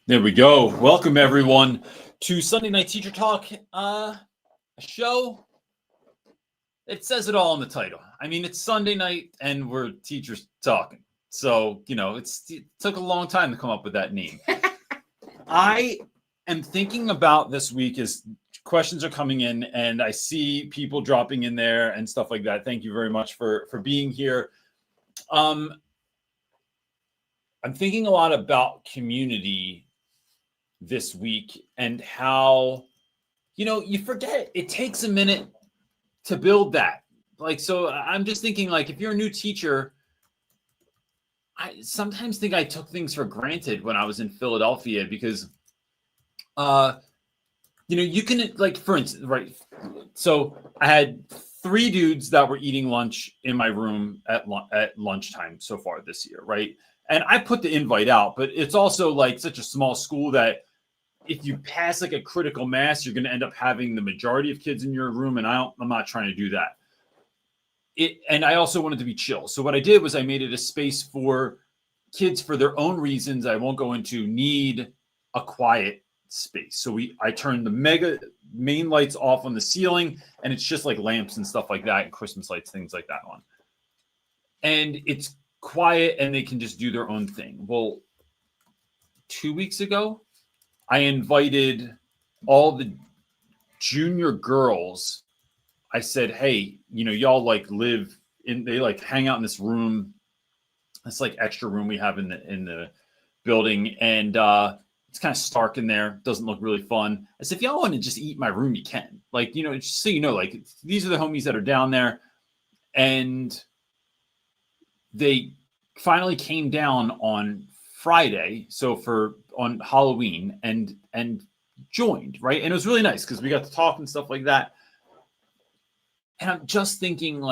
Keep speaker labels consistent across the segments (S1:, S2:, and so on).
S1: There we go. Welcome everyone to Sunday Night Teacher Talk, a show. It says it all in the title. I mean, it's Sunday night and we're teachers talking. So, it took a long time to come up with that name. I am thinking about this week as questions are coming in and I see people dropping in there and stuff like that. Thank you very much for being here. I'm thinking a lot about community this week and how, you forget it takes a minute to build that. So I'm just thinking, if you're a new teacher, I sometimes think I took things for granted when I was in Philadelphia because, you can, for instance, right. So I had 3 dudes that were eating lunch in my room at lunchtime so far this year. Right. And I put the invite out, but it's also such a small school that if you pass a critical mass, you're going to end up having the majority of kids in your room. And I'm not trying to do that. And I also wanted to be chill. So what I did was I made it a space for kids for their own reasons. I won't go into need a quiet space. So I turned the main lights off on the ceiling and it's just lamps and stuff like that and Christmas lights, things like that on. And it's quiet and they can just do their own thing. Well, 2 weeks ago, I invited all the junior girls. I said, hey, y'all live in, they hang out in this room. It's extra room we have in the building. And it's kind of stark in there. Doesn't look really fun. I said, if y'all want to just eat in my room, you can. Just so these are the homies that are down there. And they finally came down on Friday. So on Halloween and joined, right? And it was really nice because we got to talk and stuff like that. And I'm just thinking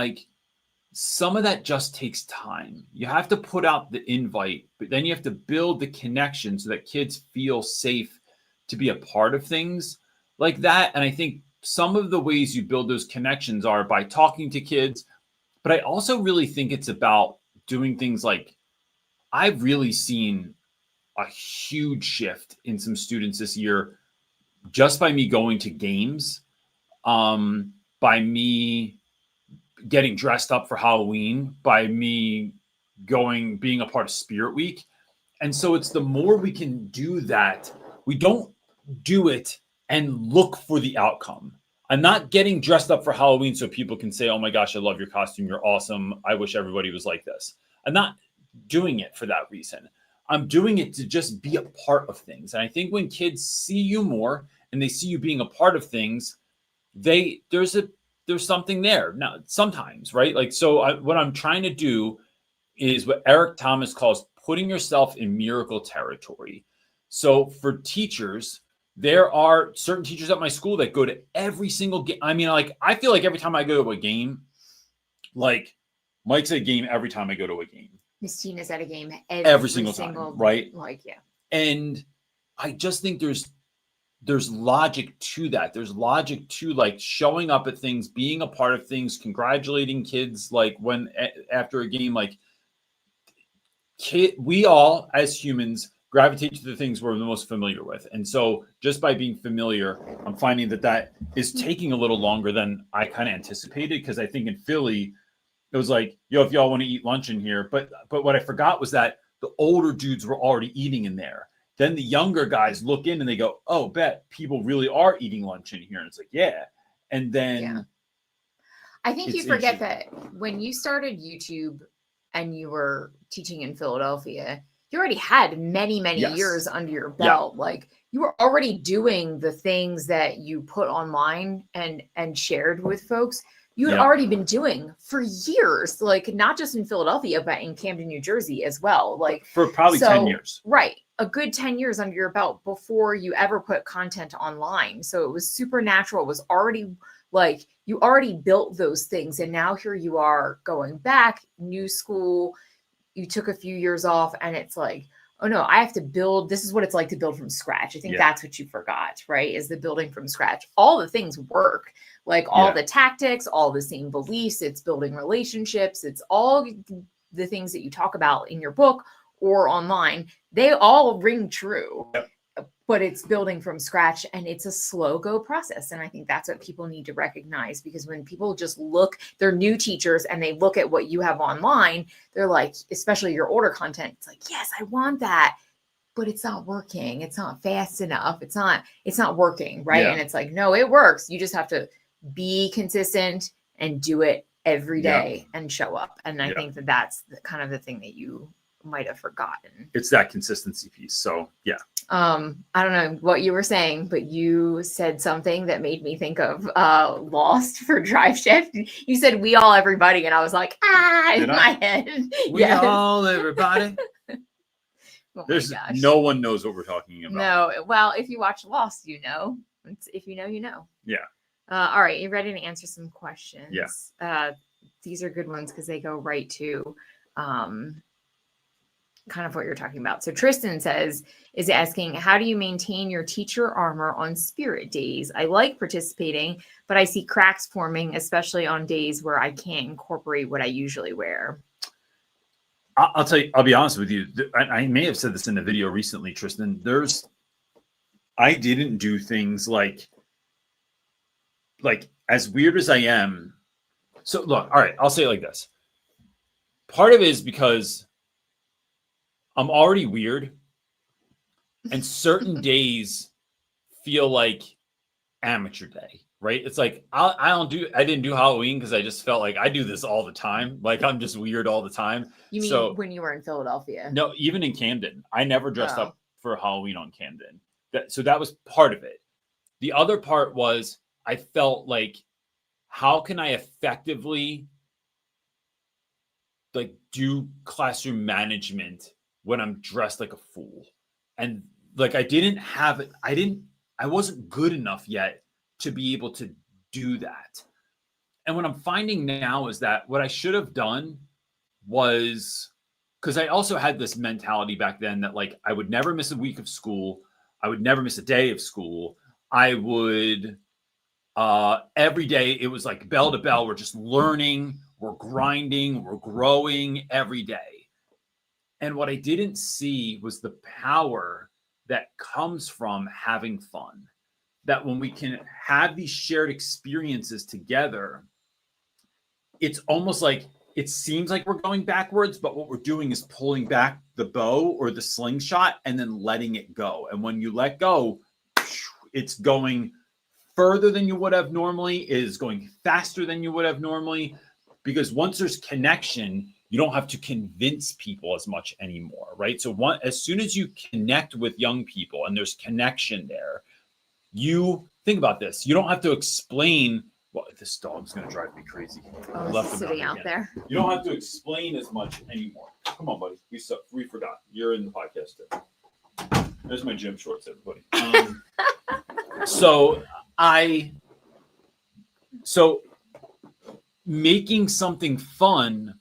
S1: some of that just takes time. You have to put out the invite, but then you have to build the connection so that kids feel safe to be a part of things like that. And I think some of the ways you build those connections are by talking to kids, but I also really think it's about doing things I've really seen a huge shift in some students this year just by me going to games, by me getting dressed up for Halloween, by me being a part of Spirit Week. And so it's the more we can do that, we don't do it and look for the outcome. I'm not getting dressed up for Halloween so people can say, oh my gosh, I love your costume. You're awesome. I wish everybody was like this. I'm not doing it for that reason. I'm doing it to just be a part of things. And I think when kids see you more and they see you being a part of things, there's something there. Now, sometimes, right? What I'm trying to do is what Eric Thomas calls putting yourself in miracle territory. So for teachers, there are certain teachers at my school that go to every single game. I mean, I feel like every time I go to a game, Mike's at a game every time I go to a game.
S2: Miss Tina's at a game
S1: every single time, right?
S2: Yeah.
S1: And I just think there's logic to that. There's logic to showing up at things, being a part of things, congratulating kids when after a game, we all as humans gravitate to the things we're the most familiar with. And so just by being familiar, I'm finding that is taking a little longer than I kind of anticipated, because I think in Philly, it was if y'all want to eat lunch in here. But what I forgot was that the older dudes were already eating in there. Then the younger guys look in and they go, oh, bet people really are eating lunch in here. And it's yeah. And then.
S2: Yeah. I think you forget that when you started YouTube and you were teaching in Philadelphia, you already had many, many years under your belt. Yeah. You were already doing the things that you put online and shared with folks. You had already been doing for years, not just in Philadelphia, but in Camden, New Jersey as well.
S1: For probably 10 years.
S2: Right. A good 10 years under your belt before you ever put content online. So it was super natural. It was already you already built those things. And now here you are going back, new school. You took a few years off and it's oh no, I have to build. This is what it's like to build from scratch. I think that's what you forgot, right? Is the building from scratch. All the things work. All the tactics, all the same beliefs, it's building relationships, it's all the things that you talk about in your book or online, they all ring true.
S1: Yep.
S2: but it's building from scratch and it's a slow go process. And I think that's what people need to recognize, because when people just look, they're new teachers and they look at what you have online, they're like, especially your order content, it's like, yes, I want that, but it's not working. It's not fast enough. It's not working. Right.
S1: Yeah.
S2: And it's like, no, it works. You just have to be consistent and do it every day and show up. And I think that that's kind of the thing that you might have forgotten.
S1: It's that consistency piece. So yeah.
S2: I don't know what you were saying, but you said something that made me think of Lost for Drive Shift. You said "we all everybody," and I was like, my head.
S1: We all everybody.
S2: Oh
S1: There's no one knows what we're talking about.
S2: No, well, if you watch Lost, you know. If you know, you know.
S1: Yeah.
S2: All right, you ready to answer some questions?
S1: Yeah.
S2: These are good ones because they go right to kind of what you're talking about. So Tristan is asking, how do you maintain your teacher armor on spirit days? I like participating, but I see cracks forming, especially on days where I can't incorporate what I usually wear.
S1: I'll tell you, I'll be honest with you. I may have said this in a video recently, Tristan. I didn't do things like as weird as I am. So look, all right, I'll say it like this. Part of it is because I'm already weird, and certain days feel like amateur day, right? It's like I didn't do Halloween because I just felt like I do this all the time. Like I'm just weird all the time.
S2: You mean when you were in Philadelphia?
S1: No, even in Camden, I never dressed up for Halloween on Camden. So that was part of it. The other part was I felt like, how can I effectively do classroom management when I'm dressed like a fool? And I wasn't good enough yet to be able to do that. And what I'm finding now is that what I should have done was, because I also had this mentality back then that I would never miss a week of school. I would never miss a day of school. I would, every day it was like bell to bell. We're just learning, we're grinding, we're growing every day. And what I didn't see was the power that comes from having fun. That when we can have these shared experiences together, it's almost like it seems like we're going backwards, but what we're doing is pulling back the bow or the slingshot and then letting it go. And when you let go, it's going further than you would have normally, it is going faster than you would have normally, because once there's connection, you don't have to convince people as much anymore, right? So as soon as you connect with young people and there's connection there, you think about this. You don't have to explain. Well, this dog's going to drive me crazy.
S2: Sitting out there.
S1: You don't have to explain as much anymore. Come on, buddy. We forgot. You're in the podcast too. There's my gym shorts, everybody. So making something fun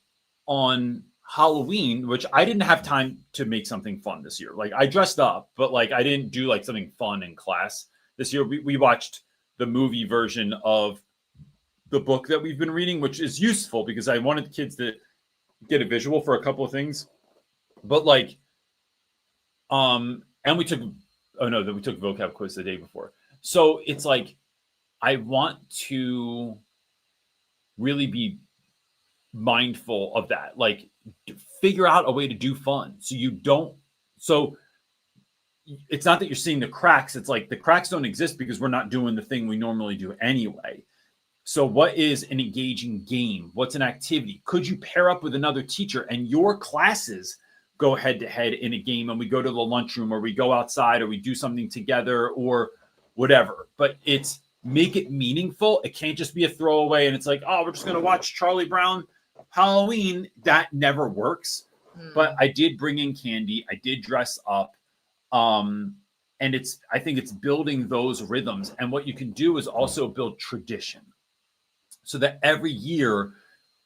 S1: on Halloween, which I didn't have time to make something fun this year. I dressed up, but I didn't do something fun in class this year. We watched the movie version of the book that we've been reading, which is useful because I wanted the kids to get a visual for a couple of things. But and we took vocab quiz the day before. So it's I want to really be mindful of that. Figure out a way to do fun. So it's not that you're seeing the cracks. It's the cracks don't exist because we're not doing the thing we normally do anyway. So what is an engaging game? What's an activity? Could you pair up with another teacher and your classes go head to head in a game, and we go to the lunchroom, or we go outside, or we do something together, or whatever? But make it meaningful. It can't just be a throwaway and it's we're just going to watch Charlie Brown Halloween. That never works. But I did bring in candy. I did dress up. And I think it's building those rhythms. And what you can do is also build tradition, so that every year,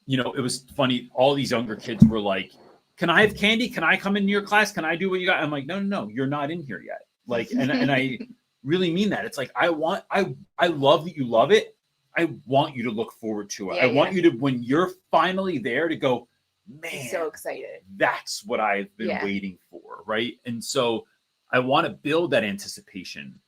S1: it was funny. All these younger kids were like, can I have candy? Can I come into your class? Can I do what you got? I'm like, no, you're not in here yet. And I really mean that. It's I love that you love it. I want you to look forward to it. I want you to, when you're finally there, to go, man,
S2: so excited.
S1: That's what I've been waiting for. Right. And so I want to build that anticipation.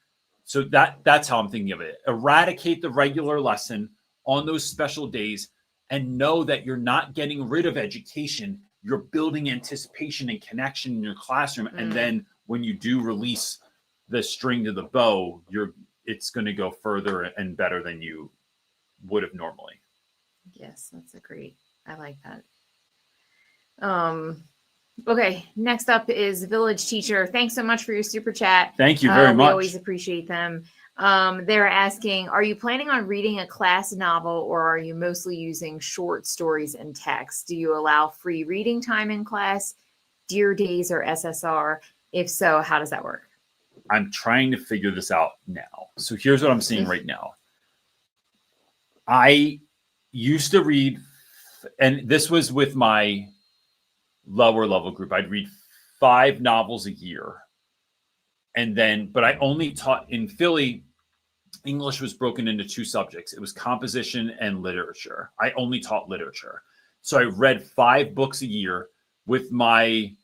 S1: So that's how I'm thinking of it. Eradicate the regular lesson on those special days and know that you're not getting rid of education. You're building anticipation and connection in your classroom. And then when you do release the string to the bow, it's going to go further and better than you would have normally.
S2: Yes, that's I like that. Okay, next up is Village Teacher. Thanks so much for your super chat.
S1: Thank you very much.
S2: We always appreciate them. They're asking, are you planning on reading a class novel, or are you mostly using short stories and text? Do you allow free reading time in class, Dear Days or SSR? If so, how does that work?
S1: I'm trying to figure this out now. So here's what I'm seeing right now. I used to read, and this was with my lower level group. I'd read 5 novels a year. And then, but I only taught in Philly, English was broken into 2 subjects. It was composition and literature. I only taught literature. So I read 5 books a year with my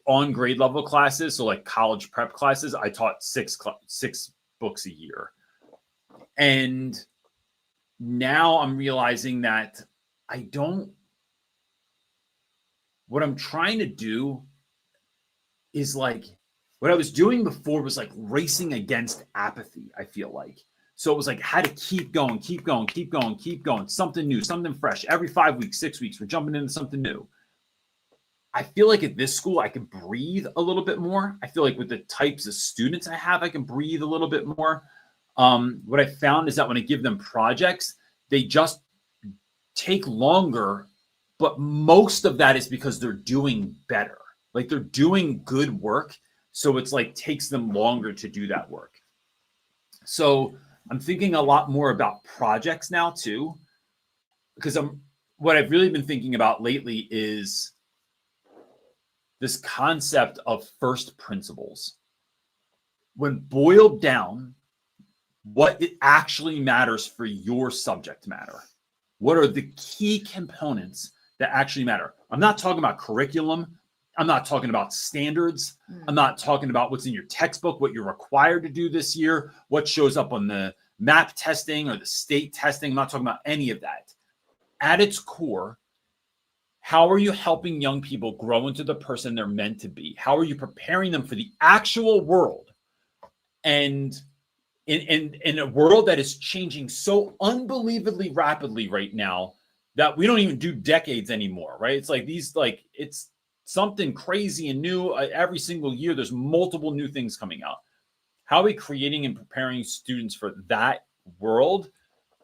S1: on grade level classes. So college prep classes, I taught 6 books a year. And now I'm realizing that what I'm trying to do is what I was doing before was racing against apathy, I feel like. So it was had to keep going. Something new, something fresh. Every 5 weeks, 6 weeks, we're jumping into something new. I feel like at this school, I can breathe a little bit more. I feel like with the types of students I have, I can breathe a little bit more. What I found is that when I give them projects, they just take longer, but most of that is because they're doing better. They're doing good work. So it's takes them longer to do that work. So I'm thinking a lot more about projects now too, because what I've really been thinking about lately is this concept of first principles. When boiled down, what it actually matters for your subject matter. What are the key components that actually matter? I'm not talking about curriculum. I'm not talking about standards. I'm not talking about what's in your textbook, what you're required to do this year, what shows up on the MAP testing or the state testing. I'm not talking about any of that. At its core, how are you helping young people grow into the person they're meant to be? How are you preparing them for the actual world? And in a world that is changing so unbelievably rapidly right now that we don't even do decades anymore, right? It's it's something crazy and new every single year. There's multiple new things coming out. How are we creating and preparing students for that world?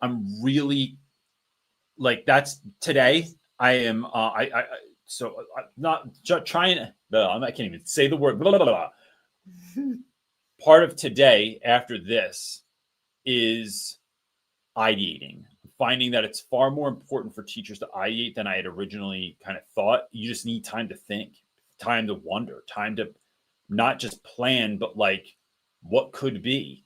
S1: I'm really that's today. I am so I'm not trying to, I can't even say the word, blah, blah, blah. Part of today after this is ideating, finding that it's far more important for teachers to ideate than I had originally kind of thought. You just need time to think, time to wonder, time to not just plan, but what could be.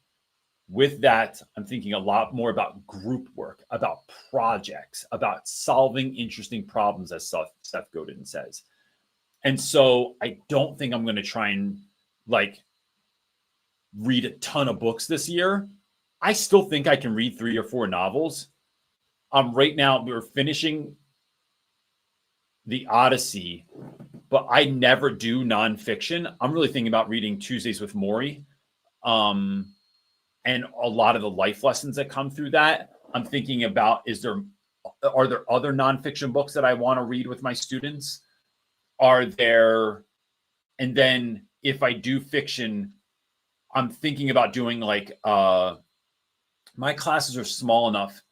S1: With that, I'm thinking a lot more about group work, about projects, about solving interesting problems, as Seth Godin says. And so I don't think I'm going to try and read a ton of books this year. I still think I can read 3 or 4 novels. Right now, we're finishing the Odyssey, but I never do nonfiction. I'm really thinking about reading Tuesdays with Morrie. And a lot of the life lessons that come through that. I'm thinking about, are there other nonfiction books that I want to read with my students? And then if I do fiction, I'm thinking about doing my classes are small enough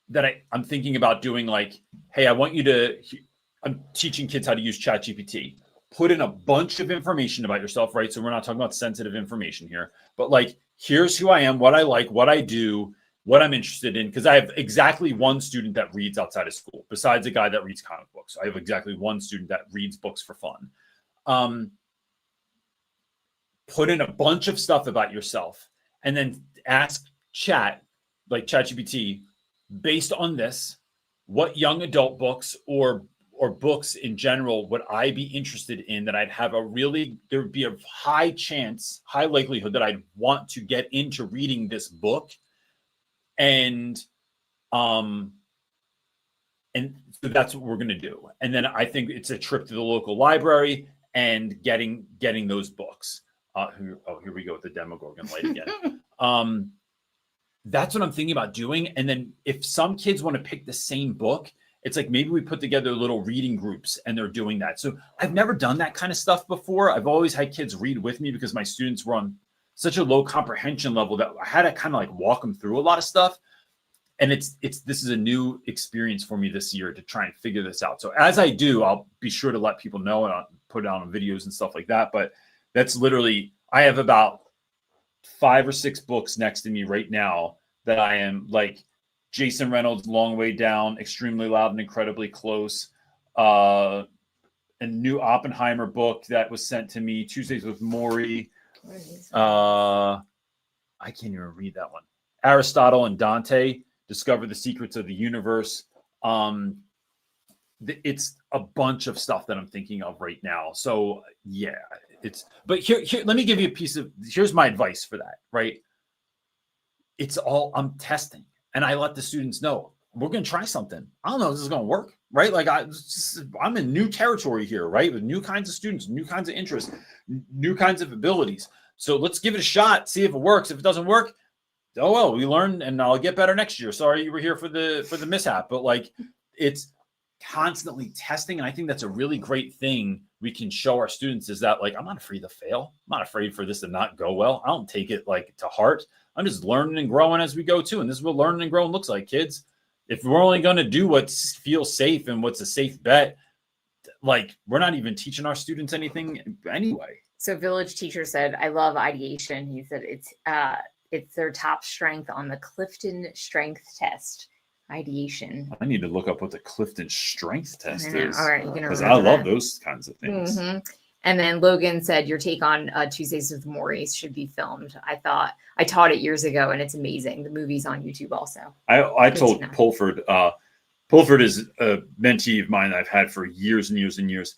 S1: that I'm thinking about doing hey, I'm teaching kids how to use ChatGPT. Put in a bunch of information about yourself, right? So we're not talking about sensitive information here, but here's who I am, what I like, what I do, what I'm interested in. Because I have exactly 1 student that reads outside of school, besides a guy that reads comic books. I have exactly 1 student that reads books for fun. Put in a bunch of stuff about yourself and then ask ChatGPT, based on this, what young adult books or or books in general would I be interested in that I'd have there would be a high likelihood that I'd want to get into reading this book. And so that's what we're going to do. And then I think it's a trip to the local library and getting those books. Here we go with the Demogorgon light again. That's what I'm thinking about doing. And then if some kids want to pick the same book, it's like maybe we put together little reading groups and they're doing that. So I've never done that kind of stuff before. I've always had kids read with me because my students were on such a low comprehension level that I had to kind of like walk them through a lot of stuff. And this is a new experience for me this year to try and figure this out. So as I do, I'll be sure to let people know and I'll put it out on videos and stuff like that. But that's literally, I have about 5 or 6 books next to me right now that I am like Jason Reynolds' Long Way Down, Extremely Loud and Incredibly Close, a new Oppenheimer book that was sent to me, Tuesdays with Maury. I can't even read that one. Aristotle and Dante, Discover the Secrets of the Universe. It's a bunch of stuff that I'm thinking of right now. So yeah, but here, let me give you here's my advice for that, right? It's all, I'm testing and I let the students know we're going to try something. I don't know if this is going to work, right? Like I'm in new territory here, right? With new kinds of students, new kinds of interests, new kinds of abilities. So let's give it a shot, see if it works. If it doesn't work, oh well, we learned and I'll get better next year. Sorry you were here for the mishap, but like it's constantly testing. And I think that's a really great thing we can show our students is that like, I'm not afraid to fail. I'm not afraid for this to not go well. I don't take it like to heart. I'm just learning and growing as we go too. And this is what learning and growing looks like, kids. If we're only going to do what feels safe and what's a safe bet, like we're not even teaching our students anything anyway.
S2: So Village Teacher said, I love ideation. He said it's their top strength on the Clifton Strength Test. Ideation.
S1: I need to look up what the Clifton Strength Test is.
S2: All right,
S1: because I love those kinds of things.
S2: Mm-hmm. And then Logan said, your take on Tuesdays with Maury should be filmed. I taught it years ago and it's amazing. The movie's on YouTube also.
S1: I told Pulford, Pulford is a mentee of mine that I've had for years and years and years.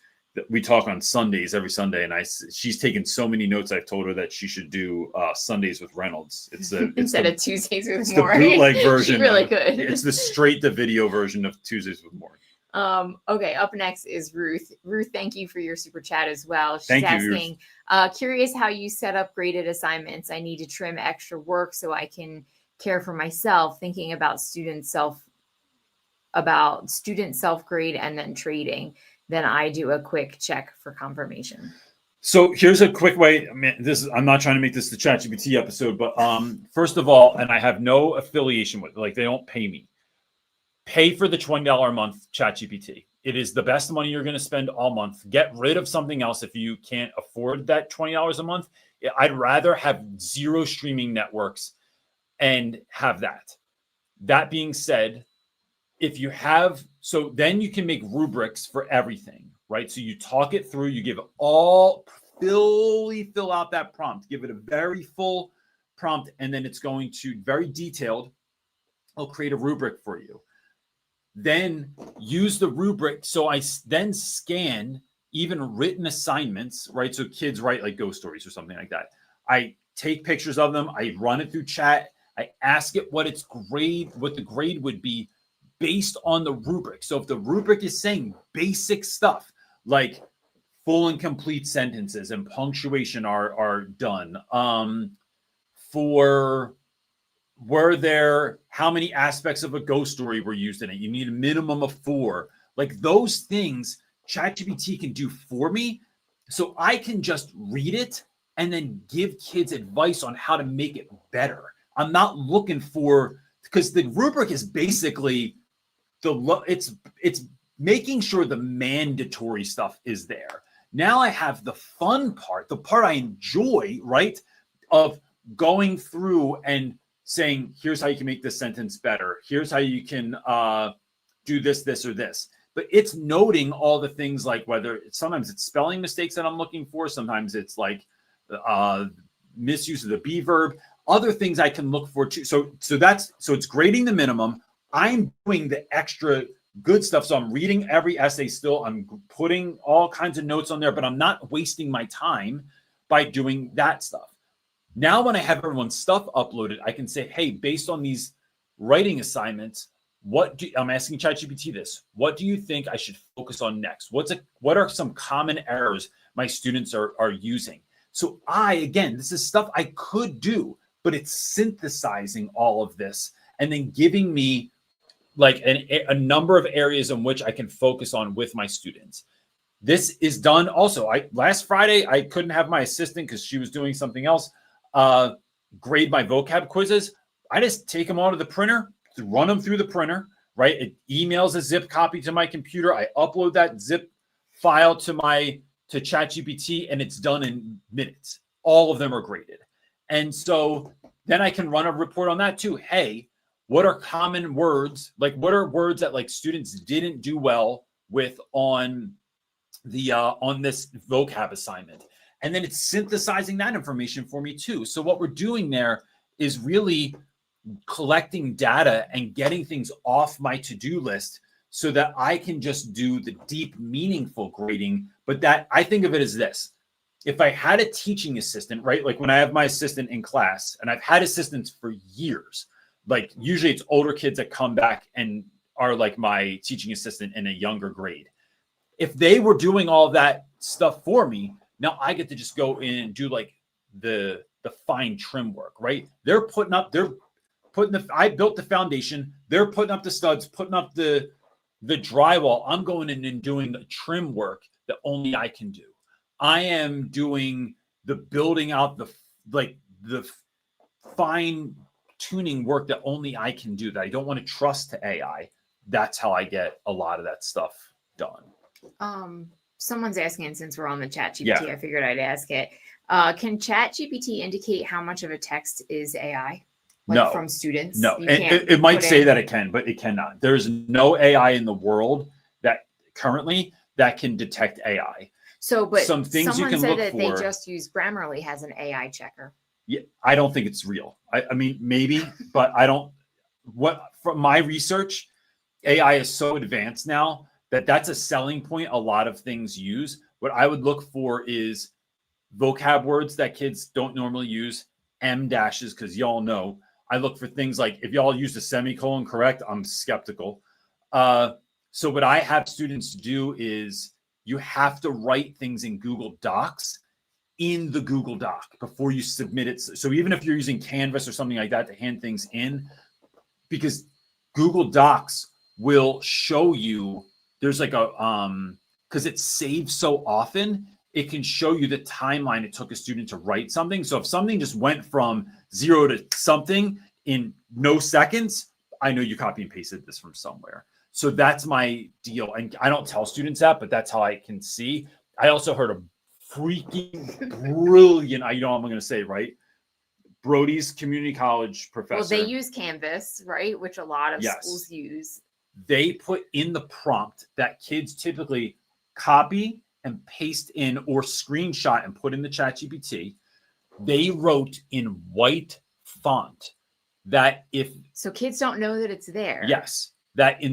S1: We talk on Sundays every Sunday, and she's taken so many notes. I've told her that she should do Sundays with Reynolds. It's
S2: instead of Tuesdays with
S1: Maury. The bootleg version.
S2: She really could.
S1: It's the straight to video version of Tuesdays with Maury.
S2: Okay, up next is Ruth. Ruth, thank you for your super chat as well. She's
S1: thank
S2: asking, curious how you set up graded assignments. I need to trim extra work so I can care for myself. Thinking about student self grade and then trading. Then I do a quick check for confirmation.
S1: So here's a quick way. I mean, I'm not trying to make this the ChatGPT episode, but first of all, and I have no affiliation with, like, they don't pay me. Pay for the $20 a month ChatGPT. It is the best money you're going to spend all month. Get rid of something else if you can't afford that $20 a month. I'd rather have 0 streaming networks and have that. That being said, if you have, so then you can make rubrics for everything, right? So you talk it through, you give fill out that prompt, give it a very full prompt, and then it's going to very detailed. I'll create a rubric for you. Then use the rubric. So I then scan even written assignments, right? So kids write like ghost stories or something like that. I take pictures of them. I run it through chat. I ask it what the grade would be based on the rubric. So if the rubric is saying basic stuff like full and complete sentences and punctuation are done, how many aspects of a ghost story were used in it? You need a minimum of 4. Like those things, ChatGPT can do for me. So I can just read it and then give kids advice on how to make it better. I'm not looking for, because the rubric is basically it's making sure the mandatory stuff is there. Now I have the fun part, the part I enjoy, right? Of going through and saying, here's how you can make this sentence better. Here's how you can do this, this, or this. But it's noting all the things like sometimes it's spelling mistakes that I'm looking for. Sometimes it's like misuse of the be verb, other things I can look for too. So it's grading the minimum. I'm doing the extra good stuff. So I'm reading every essay still. I'm putting all kinds of notes on there, but I'm not wasting my time by doing that stuff. Now, when I have everyone's stuff uploaded, I can say, hey, based on these writing assignments, I'm asking ChatGPT this. What do you think I should focus on next? What are some common errors my students are using? So again, this is stuff I could do, but it's synthesizing all of this and then giving me like a number of areas in which I can focus on with my students. This is done also. Last Friday, I couldn't have my assistant because she was doing something else, grade my vocab quizzes. I just take them all to the printer, run them through the printer, right? It emails a zip copy to my computer. I upload that zip file to ChatGPT, and it's done in minutes. All of them are graded. And so then I can run a report on that too. Hey, what are common words? Like, what are words that like students didn't do well with on this vocab assignment? And then it's synthesizing that information for me too. So what we're doing there is really collecting data and getting things off my to-do list so that I can just do the deep, meaningful grading. But that I think of it as this. If I had a teaching assistant, right? Like when I have my assistant in class, and I've had assistants for years, like usually it's older kids that come back and are like my teaching assistant in a younger grade. If they were doing all that stuff for me, now I get to just go in and do like the fine trim work, right? I built the foundation. They're putting up the studs, putting up the drywall. I'm going in and doing the trim work that only I can do. I am doing the building out the fine tuning work that only I can do, that I don't want to trust to AI. That's how I get a lot of that stuff done.
S2: Someone's asking, and since we're on the ChatGPT,
S1: Yeah.
S2: I figured I'd ask it. Can ChatGPT indicate how much of a text is AI? Like
S1: No.
S2: from students?
S1: No, it might say that it can, but it cannot. There's no AI in the world that currently that can detect AI.
S2: So, but
S1: some things you can
S2: said
S1: look
S2: that
S1: for.
S2: they just use Grammarly has an AI checker.
S1: Yeah, I don't think it's real. I mean, maybe, but I don't. From my research, AI is so advanced now that that's a selling point a lot of things use. What I would look for is vocab words that kids don't normally use, M dashes, because y'all know. I look for things like if y'all use the semicolon correct, I'm skeptical. So what I have students do is you have to write things in Google Docs in the Google Doc before you submit it. So even if you're using Canvas or something like that to hand things in, because Google Docs will show you, there's like because it saves so often, it can show you the timeline it took a student to write something. So if something just went from 0 to something in no seconds, I know you copy and pasted this from somewhere. So that's my deal. And I don't tell students that, but that's how I can see. I also heard a freaking brilliant, I'm going to say, right? Brody's community college professor.
S2: Well, they use Canvas, right? Which a lot of schools use.
S1: They put in the prompt that kids typically copy and paste in or screenshot and put in the ChatGPT. They wrote in white font that
S2: so kids don't know that it's there.
S1: Yes, that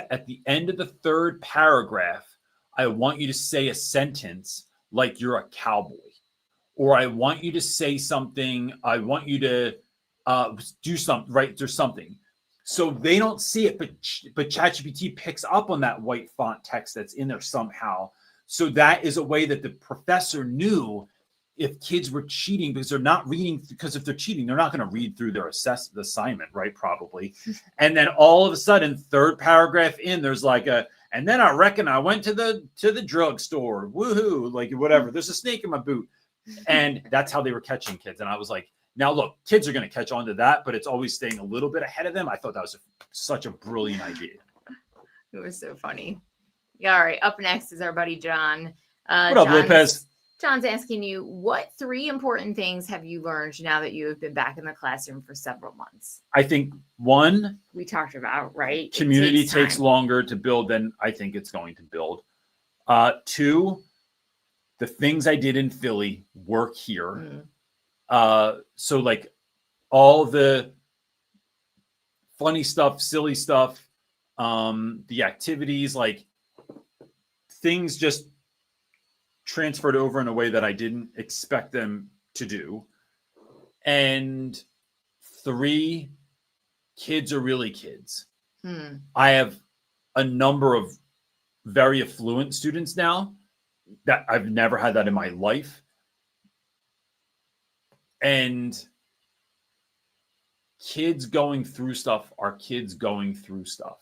S1: at the end of the third paragraph, I want you to say a sentence like you're a cowboy, or I want you to say something. I want you to do something, right? There's something. So they don't see it, but ChatGPT picks up on that white font text that's in there somehow. So that is a way that the professor knew if kids were cheating, because they're not reading, because if they're cheating, they're not going to read through their assignment, right? Probably. And then all of a sudden, third paragraph in, there's like and then I reckon I went to the drugstore, woohoo, like whatever. There's a snake in my boot. And that's how they were catching kids. And I was like, now look, kids are going to catch on to that, but it's always staying a little bit ahead of them. I thought that was such a brilliant idea.
S2: It was so funny. Yeah, all right. Up next is our buddy John.
S1: What up, Lopez?
S2: John's asking you, what 3 important things have you learned now that you have been back in the classroom for several months?
S1: I think 1,
S2: we talked about, right?
S1: Community takes longer to build than I think it's going to build. 2, the things I did in Philly work here. So like all the funny stuff, silly stuff, the activities, like things just transferred over in a way that I didn't expect them to do. And 3, kids are really kids. I have a number of very affluent students now that I've never had that in my life. And kids going through stuff are kids going through stuff.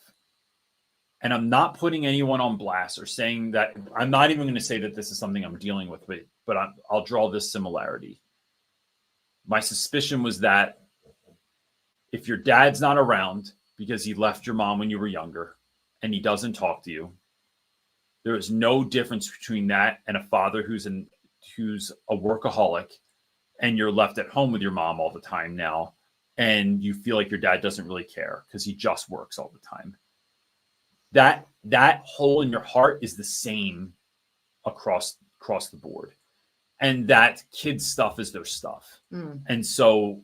S1: And I'm not putting anyone on blast or saying that. I'm not even going to say that this is something I'm dealing with, but I'll draw this similarity. My suspicion was that if your dad's not around because he left your mom when you were younger and he doesn't talk to you, there is no difference between that and a father who's a workaholic and you're left at home with your mom all the time now, and you feel like your dad doesn't really care because he just works all the time. That hole in your heart is the same across the board. And that kids' stuff is their stuff. And so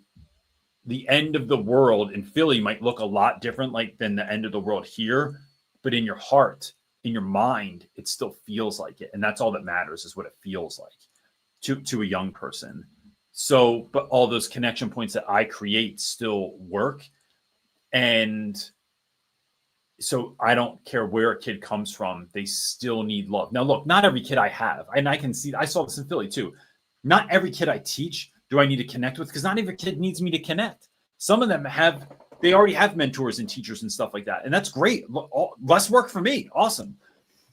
S1: the end of the world in Philly might look a lot different than the end of the world here, but in your heart, in your mind, it still feels like it. And that's all that matters, is what it feels like to a young person. So, but all those connection points that I create still work. And so I don't care where a kid comes from, they still need love. Now, look, not every kid I have, and I saw this in Philly too. Not every kid I teach do I need to connect with, because not every kid needs me to connect. Some of them they already have mentors and teachers and stuff like that. And that's great. Less work for me. Awesome.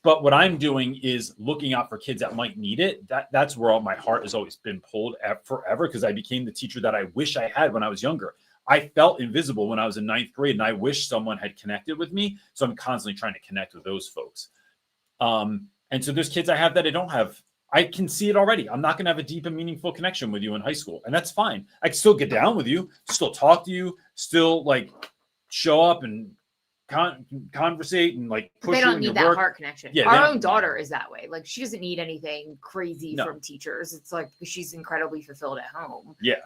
S1: But what I'm doing is looking out for kids that might need it. That's where all my heart has always been pulled forever, because I became the teacher that I wish I had when I was younger. I felt invisible when I was in 9th grade, and I wish someone had connected with me. So I'm constantly trying to connect with those folks. And so there's kids I have that I don't have. I can see it already. I'm not going to have a deep and meaningful connection with you in high school. And that's fine. I can still get down with you, still talk to you, still show up and conversate and push
S2: they
S1: you
S2: don't
S1: in
S2: need
S1: your
S2: that
S1: work.
S2: heart connection.
S1: Yeah,
S2: our own daughter is that way. She doesn't need anything crazy
S1: No.
S2: from teachers. It's she's incredibly fulfilled at home.
S1: Yeah.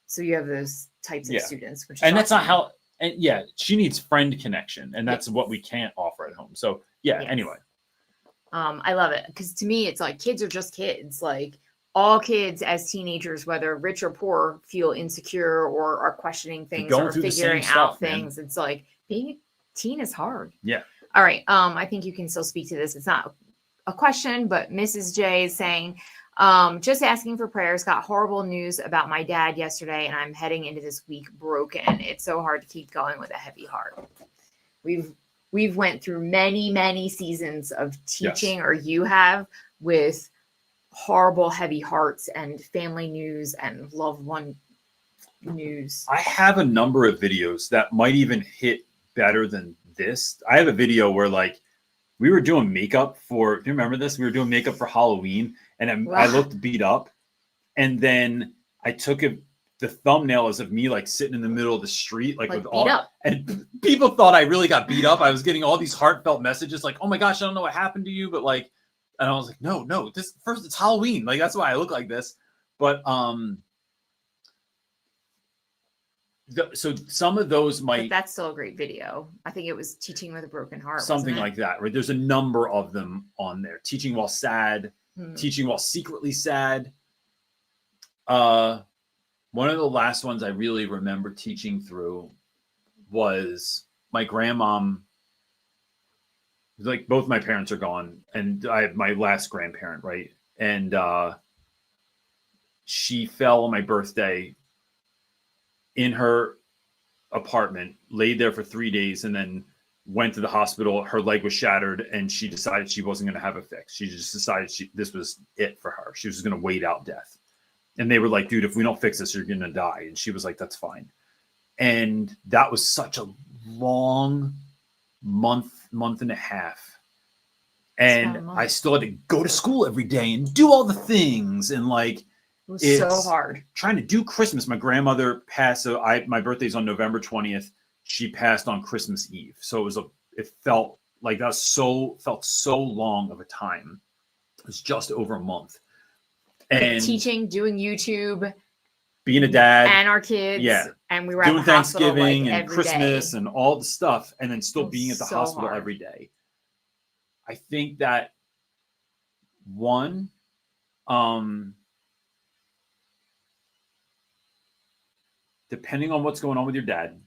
S2: So you have those types of students, which is
S1: and that's not
S2: awesome.
S1: how. And yeah, she needs friend connection, and that's what we can't offer at home. So yeah.
S2: Yes.
S1: Anyway.
S2: I love it, because to me, it's kids are just kids. All kids as teenagers, whether rich or poor, feel insecure or are questioning things or figuring out things. Man. It's being a teen is hard.
S1: Yeah.
S2: All right. I think you can still speak to this. It's not a question, but Mrs. J is saying, just asking for prayers. Got horrible news about my dad yesterday, and I'm heading into this week broken. It's so hard to keep going with a heavy heart. We've went through many seasons of teaching, or you have, with horrible, heavy hearts and family news and loved one news.
S1: I have a number of videos that might even hit better than this. I have a video where we were doing makeup do you remember this? We were doing makeup for Halloween, and I looked beat up, and then I took the thumbnail is of me sitting in the middle of the street, with all up. And people thought I really got beat up. I was getting all these heartfelt messages oh my gosh, I don't know what happened to you, but and I was no, this first, it's Halloween. That's why I look like this. But so some of those might.
S2: But that's still a great video. I think it was Teaching with a Broken Heart.
S1: Something like that, right? There's a number of them on there. Teaching while sad, teaching while secretly sad. One of the last ones I really remember teaching through was my grandmom. Both my parents are gone, and I have my last grandparent, right? And she fell on my birthday in her apartment, laid there for 3 days, and then went to the hospital. Her leg was shattered, and she decided she wasn't going to have it fixed. She just decided this was it for her. She was going to wait out death. And they were like, dude, if we don't fix this, you're going to die. And she was like, that's fine. And that was such a long month and a half. And I still had to go to school every day and do all the things. And it
S2: was so hard.
S1: Trying to do Christmas. My grandmother passed. So my birthday's on November 20th. She passed on Christmas Eve. So it felt like that felt so long of a time. It was just over a month. And
S2: teaching, doing YouTube,
S1: being a dad
S2: and our kids.
S1: Yeah.
S2: And we were at
S1: doing
S2: the hospital,
S1: Thanksgiving
S2: like,
S1: and
S2: every
S1: Christmas
S2: day.
S1: and all the stuff, and then still
S2: It was
S1: being at the
S2: so
S1: hospital
S2: hard.
S1: every day. I think that one, depending on what's going on with your dad,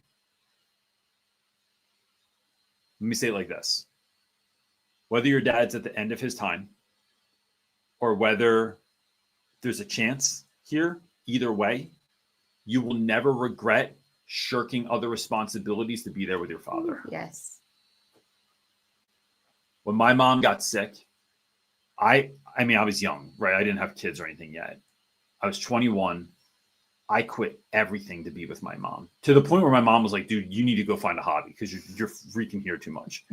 S1: let me say it like this. Whether your dad's at the end of his time or whether there's a chance here, either way, you will never regret shirking other responsibilities to be there with your father.
S2: Yes.
S1: When my mom got sick, I mean, I was young, right? I didn't have kids or anything yet. I was 21. I quit everything to be with my mom, to the point where my mom was like, dude, you need to go find a hobby because you're freaking here too much.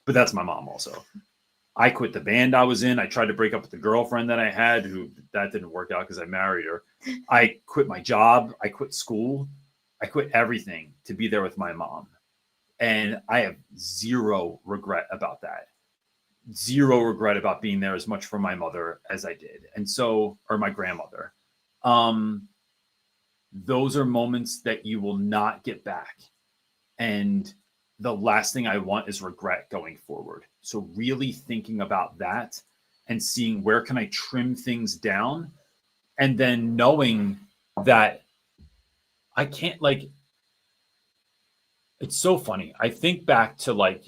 S1: But that's my mom also. I quit the band I was in. I tried to break up with the girlfriend that I had, that didn't work out because I married her. I quit my job. I quit school. I quit everything to be there with my mom. And I have zero regret about that. Zero regret about being there as much for my mother as I did. And so, or my grandmother. Those are moments that you will not get back. And the last thing I want is regret going forward. So really thinking about that and seeing where can I trim things down, and then knowing that I can't, like, it's so funny. I think back to, like,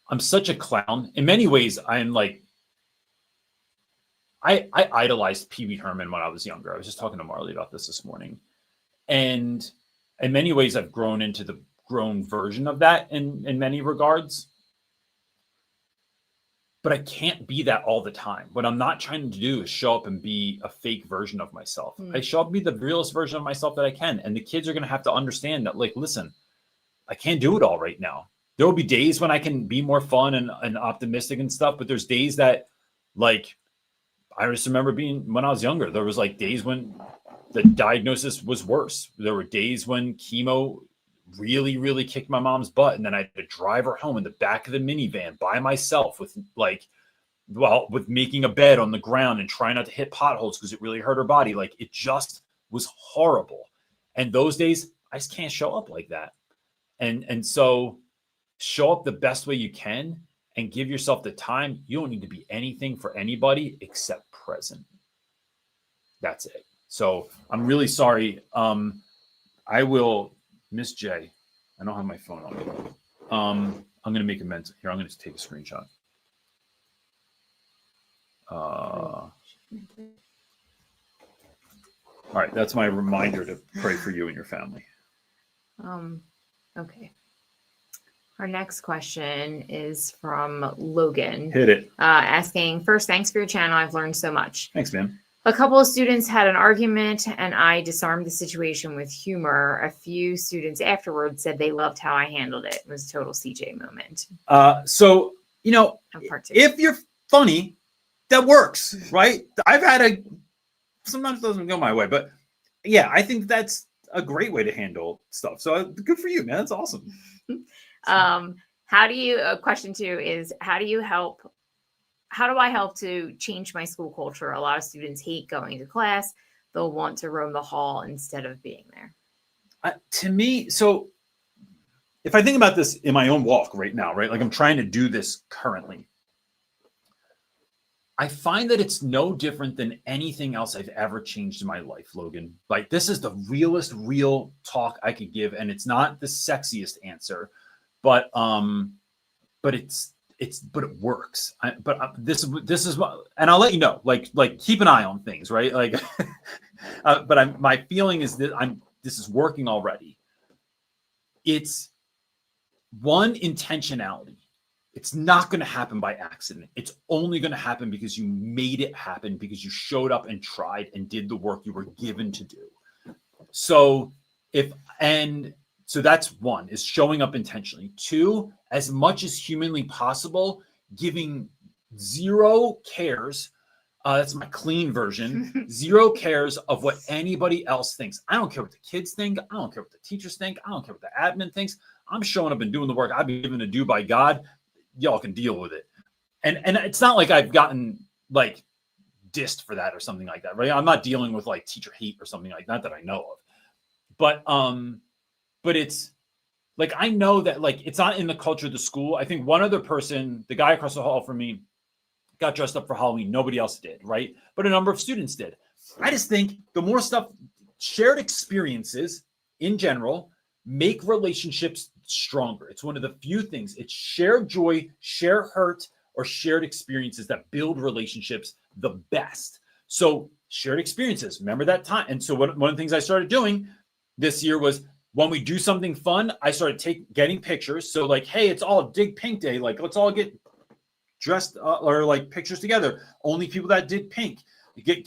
S1: I'm such a clown. In many ways, I'm like, I idolized Pee Wee Herman when I was younger. I was just talking to Marley about this morning. And in many ways, I've grown into the grown version of that in many regards. But I can't be that all the time. What I'm not trying to do is show up and be a fake version of myself. I show up and be the realest version of myself that I can. And the kids are going to have to understand that, like, listen, I can't do it all right now. There will be days when I can be more fun and optimistic and stuff. But there's days that, like, I just remember when I was younger, there was like days when the diagnosis was worse. There were days when chemo really, really kicked my mom's butt. And then I had to drive her home in the back of the minivan by myself with making a bed on the ground and trying not to hit potholes because it really hurt her body. Like, it just was horrible. And those days I just can't show up like that. And so show up the best way you can and give yourself the time. You don't need to be anything for anybody except present. That's it. So I'm really sorry. I will, Miss J, I don't have my phone on me. I'm going to make amends. Here, I'm going to take a screenshot. All right. That's my reminder to pray for you and your family.
S2: Okay. Our next question is from Logan.
S1: Hit it.
S2: Asking, first, thanks for your channel. I've learned so much.
S1: Thanks, man.
S2: A couple of students had an argument and I disarmed the situation with humor. A few students afterwards said they loved how I handled it. It was a total CJ moment.
S1: So, if you're funny, that works, right? I've had sometimes it doesn't go my way, but yeah, I think that's a great way to handle stuff. So good for you, man. That's awesome.
S2: Question 2 is, how do I help to change my school culture? A lot of students hate going to class. They'll want to roam the hall instead of being there.
S1: To me, so if I think about this in my own walk right now, right? Like, I'm trying to do this currently. I find that it's no different than anything else I've ever changed in my life, Logan. Like, this is the realest, real talk I could give. And it's not the sexiest answer, but it works. This is what, and I'll let you know, like keep an eye on things, right? Like, but my feeling is that this is working already. It's one, intentionality. It's not going to happen by accident. It's only going to happen because you made it happen, because you showed up and tried and did the work you were given to do. So that's one, is showing up intentionally. 2, as much as humanly possible, giving zero cares. That's my clean version. 0 cares of what anybody else thinks. I don't care what the kids think. I don't care what the teachers think. I don't care what the admin thinks. I'm showing up and doing the work I've been given to do by God. Y'all can deal with it. And it's not like I've gotten like dissed for that or something like that, right? I'm not dealing with like teacher hate or something like that I know of. But it's like, I know that like it's not in the culture of the school. I think one other person, the guy across the hall from me, got dressed up for Halloween. Nobody else did, right? But a number of students did. I just think the more stuff, shared experiences in general, make relationships stronger. It's one of the few things. It's shared joy, shared hurt, or shared experiences that build relationships the best. So shared experiences, remember that time. And so one of the things I started doing this year was, when we do something fun, I started getting pictures. So like, hey, it's all Dig Pink Day. Like, let's all get dressed or like pictures together. Only people that did pink. Get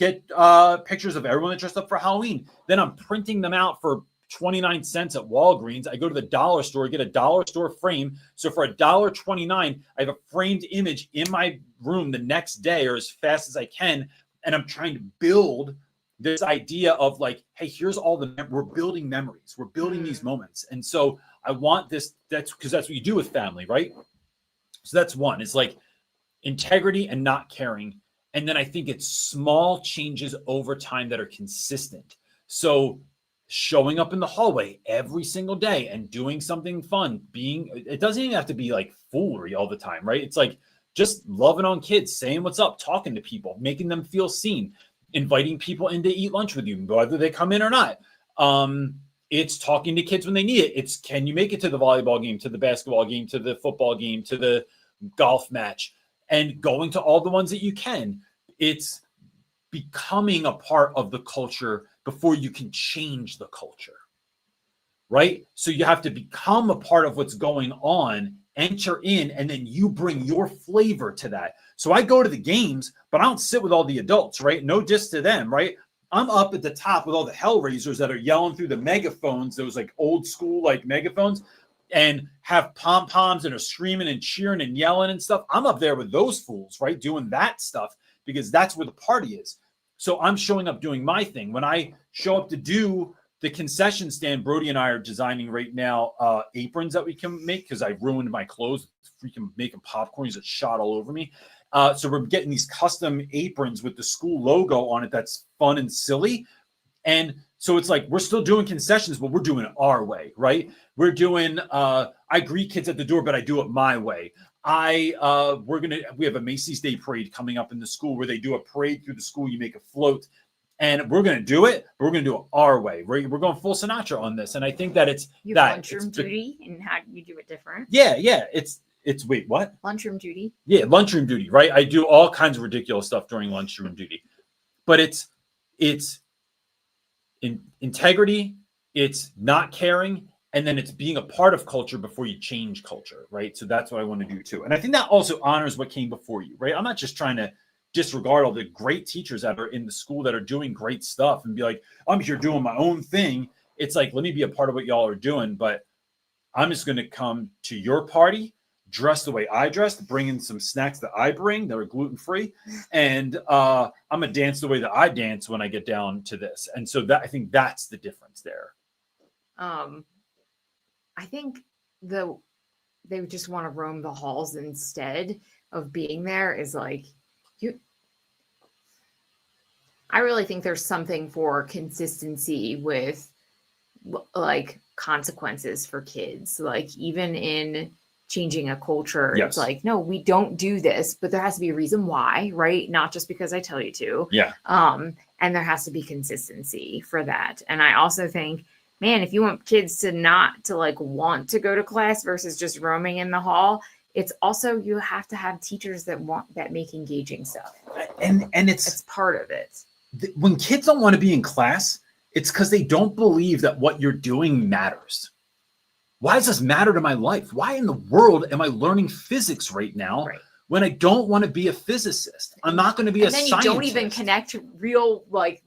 S1: pictures of everyone that dressed up for Halloween. Then I'm printing them out for 29 cents at Walgreens. I go to the dollar store, get a dollar store frame. So for $1.29, I have a framed image in my room the next day or as fast as I can. And I'm trying to build this idea of like, hey, here's all we're building memories. We're building these moments. And so I want this, that's because that's what you do with family, right? So that's one. It's like integrity and not caring. And then I think it's small changes over time that are consistent. So showing up in the hallway every single day and doing something fun, it doesn't even have to be like foolery all the time, right? It's like just loving on kids, saying what's up, talking to people, making them feel seen, inviting people in to eat lunch with you, whether they come in or not. It's talking to kids when they need it. It's, can you make it to the volleyball game, to the basketball game, to the football game, to the golf match, and going to all the ones that you can. It's becoming a part of the culture before you can change the culture, right? So you have to become a part of what's going on, enter in, and then you bring your flavor to that. So I go to the games, but I don't sit with all the adults, right? No diss to them, right? I'm up at the top with all the Hellraisers that are yelling through the megaphones, those like old school like megaphones, and have pom-poms and are screaming and cheering and yelling and stuff. I'm up there with those fools, right? Doing that stuff because that's where the party is. So I'm showing up doing my thing. When I show up to do the concession stand, Brody and I are designing right now aprons that we can make because I ruined my clothes, freaking making popcorn that shot all over me. So we're getting these custom aprons with the school logo on it that's fun and silly. And so it's like, we're still doing concessions, but we're doing it our way, right? We're doing, I greet kids at the door, but I do it my way. We have a Macy's Day Parade coming up in the school where they do a parade through the school. You make a float and we're going to do it, but we're going to do it our way. We're going full Sinatra on this. And I think that it's
S2: you
S1: that
S2: lunchroom duty and how you do it different.
S1: Yeah. It's wait, what?
S2: Lunchroom duty.
S1: Yeah. Lunchroom duty, right? I do all kinds of ridiculous stuff during lunchroom duty, but it's in integrity, it's not caring, and then it's being a part of culture before you change culture, right? So that's what I want to do too. And I think that also honors what came before you, right? I'm not just trying to disregard all the great teachers that are in the school that are doing great stuff and be like, I'm here doing my own thing. It's like, let me be a part of what y'all are doing, but I'm just going to come to your party, dress the way I dress, bring in some snacks that I bring that are gluten-free. And I'm going to dance the way that I dance when I get down to this. And so that, I think that's the difference there.
S2: I think they just want to roam the halls instead of being there is like, I really think there's something for consistency with like consequences for kids. Like even in changing a culture,
S1: yes.
S2: It's like, no, we don't do this, but there has to be a reason why, right? Not just because I tell you to.
S1: Yeah.
S2: And there has to be consistency for that. And I also think, man, if you want kids to not to like want to go to class versus just roaming in the hall, it's also, you have to have teachers that make engaging stuff.
S1: And it's
S2: part of it.
S1: When kids don't want to be in class, it's because they don't believe that what you're doing matters. Why does this matter to my life? Why in the world am I learning physics right now when I don't want to be a physicist? I'm not going to be a scientist.
S2: And then you don't even connect real, like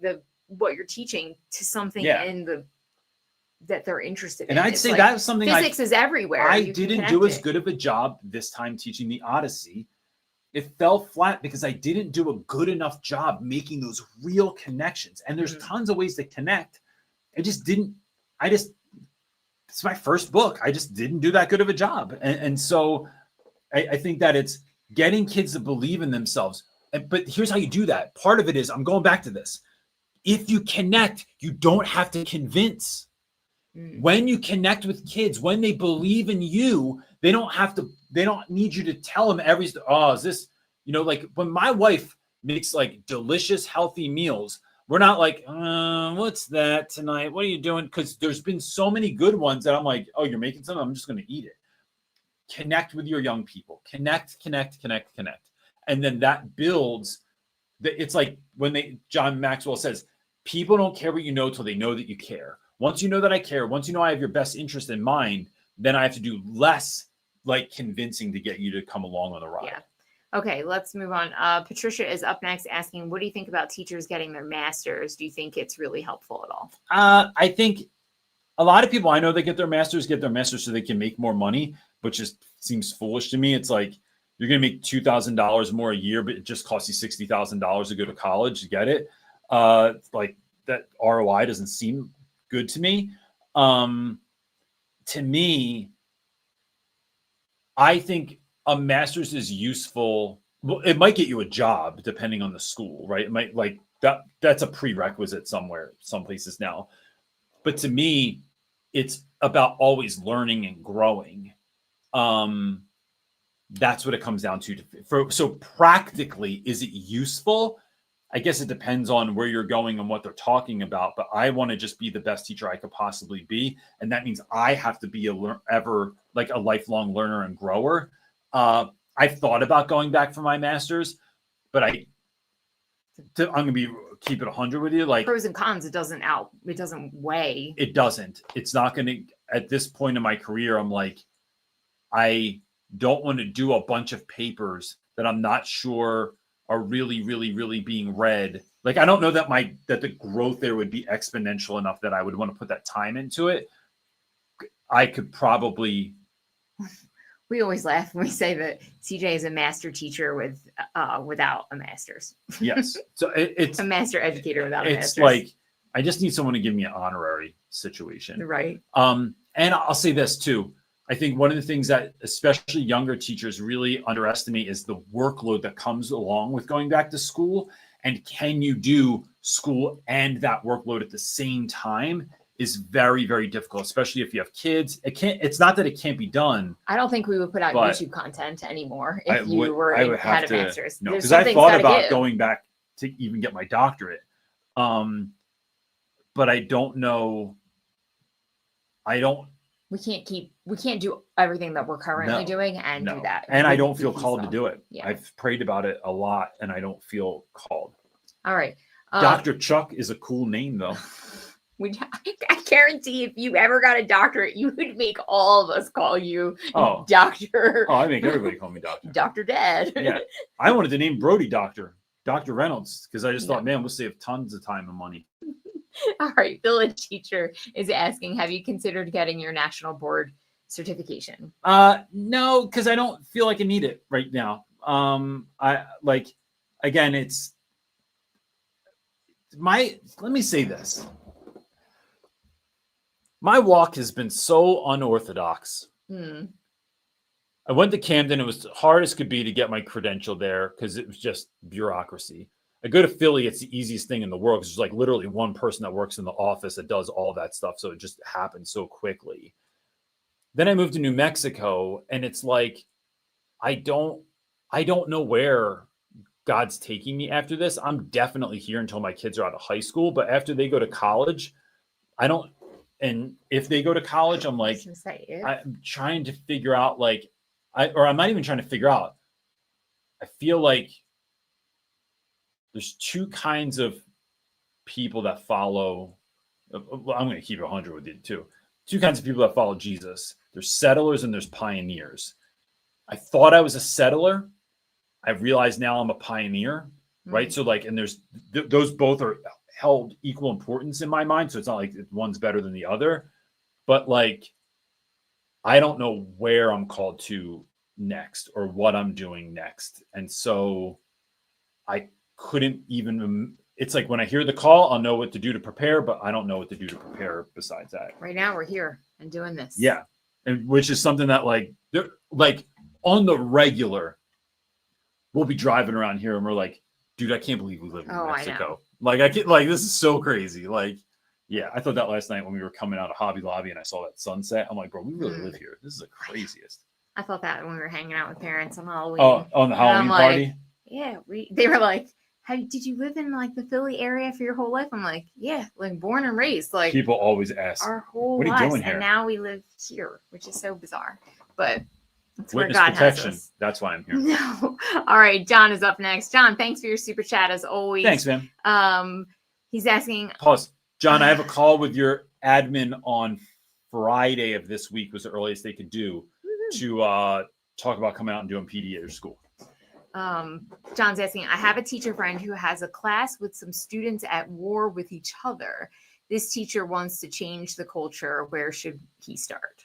S2: what you're teaching to something that they're interested in.
S1: And I'd say that's something
S2: physics is everywhere.
S1: I didn't do as good of a job this time teaching the Odyssey. It fell flat because I didn't do a good enough job making those real connections. And there's tons of ways to connect. It's my first book. I just didn't do that good of a job. And so I think that it's getting kids to believe in themselves. But here's how you do that. Part of it is, I'm going back to this. If you connect, you don't have to convince. When you connect with kids, when they believe in you, they don't need you to tell them is this, like when my wife makes like delicious, healthy meals, we're not like, what's that tonight? What are you doing? Because there's been so many good ones that I'm like, oh, you're making something? I'm just going to eat it. Connect with your young people. Connect. And then that builds, it's like when John Maxwell says, people don't care what you know till they know that you care. Once you know that I care, once you know I have your best interest in mind, then I have to do less like convincing to get you to come along on the ride.
S2: Yeah. Okay, let's move on. Patricia is up next asking, what do you think about teachers getting their masters? Do you think it's really helpful at all?
S1: I think a lot of people I know that get their masters so they can make more money, which just seems foolish to me. It's like, you're going to make $2,000 more a year, but it just costs you $60,000 to go to college to get it. Like that ROI doesn't seem good to me. To me, I think a master's is useful. Well, it might get you a job depending on the school, right? It might like that's a prerequisite some places now. But to me, it's about always learning and growing. That's what it comes down to. So practically, is it useful? I guess it depends on where you're going and what they're talking about. But I want to just be the best teacher I could possibly be, and that means I have to be a lifelong learner and grower. I've thought about going back for my master's, but I'm going to keep it 100 with you. Like
S2: pros and cons, it doesn't weigh.
S1: It doesn't. It's not going to. At this point in my career, I'm like, I don't want to do a bunch of papers that I'm not sure are really, really, really being read. Like, I don't know that the growth there would be exponential enough that I would want to put that time into it. I could probably.
S2: We always laugh when we say that CJ is a master teacher without a master's.
S1: Yes. So it's
S2: a master educator without a master's.
S1: It's like, I just need someone to give me an honorary situation.
S2: Right.
S1: And I'll say this too. I think one of the things that especially younger teachers really underestimate is the workload that comes along with going back to school. And can you do school and that workload at the same time is very, very difficult, especially if you have kids. It's not that it can't be done.
S2: I don't think we would put out YouTube content anymore if you had a master's.
S1: No, because I thought about going back to even get my doctorate. But I don't know.
S2: We can't do everything that we're currently doing and do that.
S1: And I don't feel called to do it. Yeah. I've prayed about it a lot and I don't feel called.
S2: All right.
S1: Dr. Chuck is a cool name though.
S2: I guarantee if you ever got a doctorate, you would make all of us call you Doctor.
S1: Oh, I make everybody call me Doctor.
S2: Dr. Dad.
S1: Yeah. I wanted to name Brody Dr. Reynolds because I just thought, man, we'll save tons of time and money.
S2: All right. Village Teacher is asking, have you considered getting your national board certification?
S1: No, because I don't feel like I need it right now. Let me say this. My walk has been so unorthodox. I went to Camden. It was hard as could be to get my credential there because it was just bureaucracy. I go to Philly. It's the easiest thing in the world. There's like literally one person that works in the office that does all that stuff. So it just happened so quickly. Then I moved to New Mexico and it's like, I don't know where God's taking me after this. I'm definitely here until my kids are out of high school. But after they go to college, and if they go to college, I'm like, I'm trying to figure out I'm not even trying to figure out. I feel like there's two kinds of people that follow. I'm going to keep it 100 with you too. Two kinds of people that follow Jesus. There's settlers and there's pioneers. I thought I was a settler. I realize now I'm a pioneer, right? So and there's those both are held equal importance in my mind. So it's not like one's better than the other, but I don't know where I'm called to next or what I'm doing next. And so I couldn't even, it's like when I hear the call, I'll know what to do to prepare, but I don't know what to do to prepare besides that.
S2: Right now we're here and doing this.
S1: Yeah. And which is something that on the regular, we'll be driving around here and we're like, dude, I can't believe we live in
S2: Oh, I
S1: Mexico.
S2: know.
S1: Like, I can't, like, this is so crazy. Like, yeah, I thought that last night when we were coming out of Hobby Lobby and I saw that sunset. I'm like, bro, we really live here. This is the craziest.
S2: I thought that when we were hanging out with parents on Halloween.
S1: Oh, on the
S2: And I'm
S1: Halloween
S2: like,
S1: party?
S2: Yeah, they were like, did you live in like the Philly area for your whole life? I'm like, yeah, like born and raised, like
S1: People always ask,
S2: our whole
S1: what are you
S2: lives,
S1: doing here?
S2: and now we live here, which is so bizarre. But that's
S1: witness
S2: where God
S1: protection.
S2: has us.
S1: That's why I'm here.
S2: No. All right, John is up next. John, thanks for your super chat as always.
S1: Thanks, man.
S2: He's asking.
S1: Pause. John, I have a call with your admin on Friday of this week, was the earliest they could do to talk about coming out and doing PD at your school.
S2: John's asking, I have a teacher friend who has a class with some students at war with each other. This teacher wants to change the culture. Where should he start?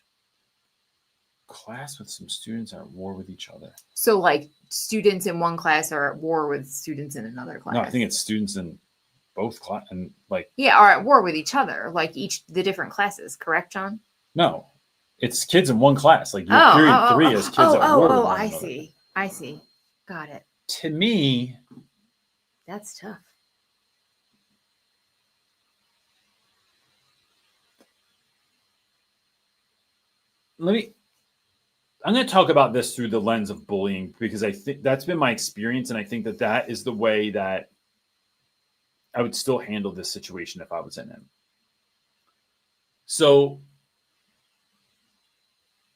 S1: Class with some students at war with each other.
S2: So like students in one class are at war with students in another class.
S1: No, I think it's students in both class and like.
S2: Yeah, are at war with each other, like the different classes. Correct, John?
S1: No, it's kids in one class. Like your period 3 is kids at war with one another.
S2: I see. Got it.
S1: To me,
S2: that's tough.
S1: I'm going to talk about this through the lens of bullying because I think that's been my experience. And I think that that is the way that I would still handle this situation if I was in it. So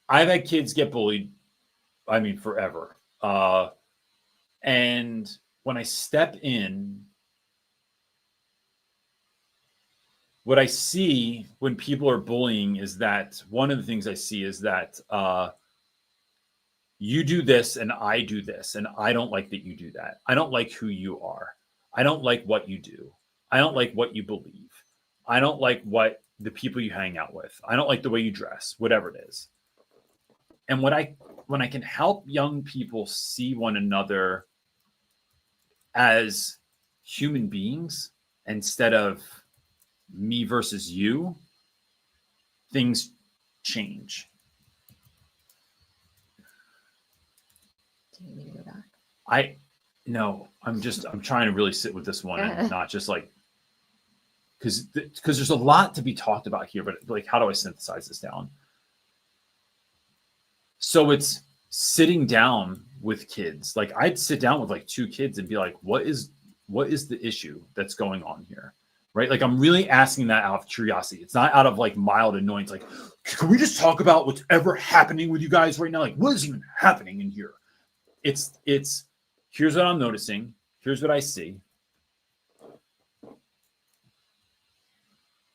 S1: I've had kids get bullied, I mean, forever. And when I step in, what I see when people are bullying is that one of the things I see is that you do this and I do this, and I don't like that you do that. I don't like who you are. I don't like what you do. I don't like what you believe. I don't like what the people you hang out with. I don't like the way you dress, whatever it is. And when I can help young people see one another as human beings instead of me versus you, things change.
S2: Do you need me to go back?
S1: I'm trying to really sit with this one and not just like, because there's a lot to be talked about here, but like, how do I synthesize this down? So it's sitting down with kids. Like I'd sit down with like 2 kids and be like, what is the issue that's going on here? Right? Like I'm really asking that out of curiosity. It's not out of like mild annoyance. Like, can we just talk about what's ever happening with you guys right now? Like, what is even happening in here? It's here's what I'm noticing. Here's what I see.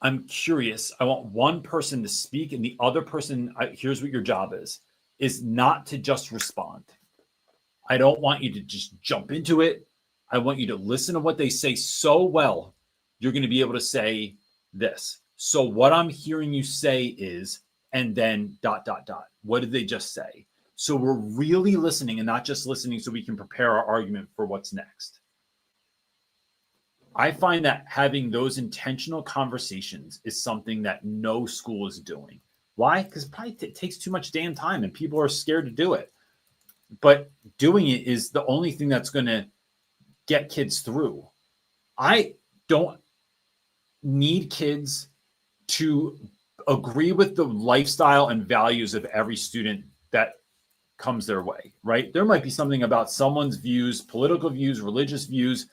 S1: I'm curious. I want one person to speak and the other person, here's what your job is not to just respond. I don't want you to just jump into it. I want you to listen to what they say so well, you're going to be able to say this. So what I'm hearing you say is, and then ... What did they just say? So we're really listening and not just listening so we can prepare our argument for what's next. I find that having those intentional conversations is something that no school is doing. Why? Because probably it takes too much damn time and people are scared to do it. But doing it is the only thing that's going to get kids through. I don't need kids to agree with the lifestyle and values of every student that comes their way, right? There might be something about someone's views, political views, religious views,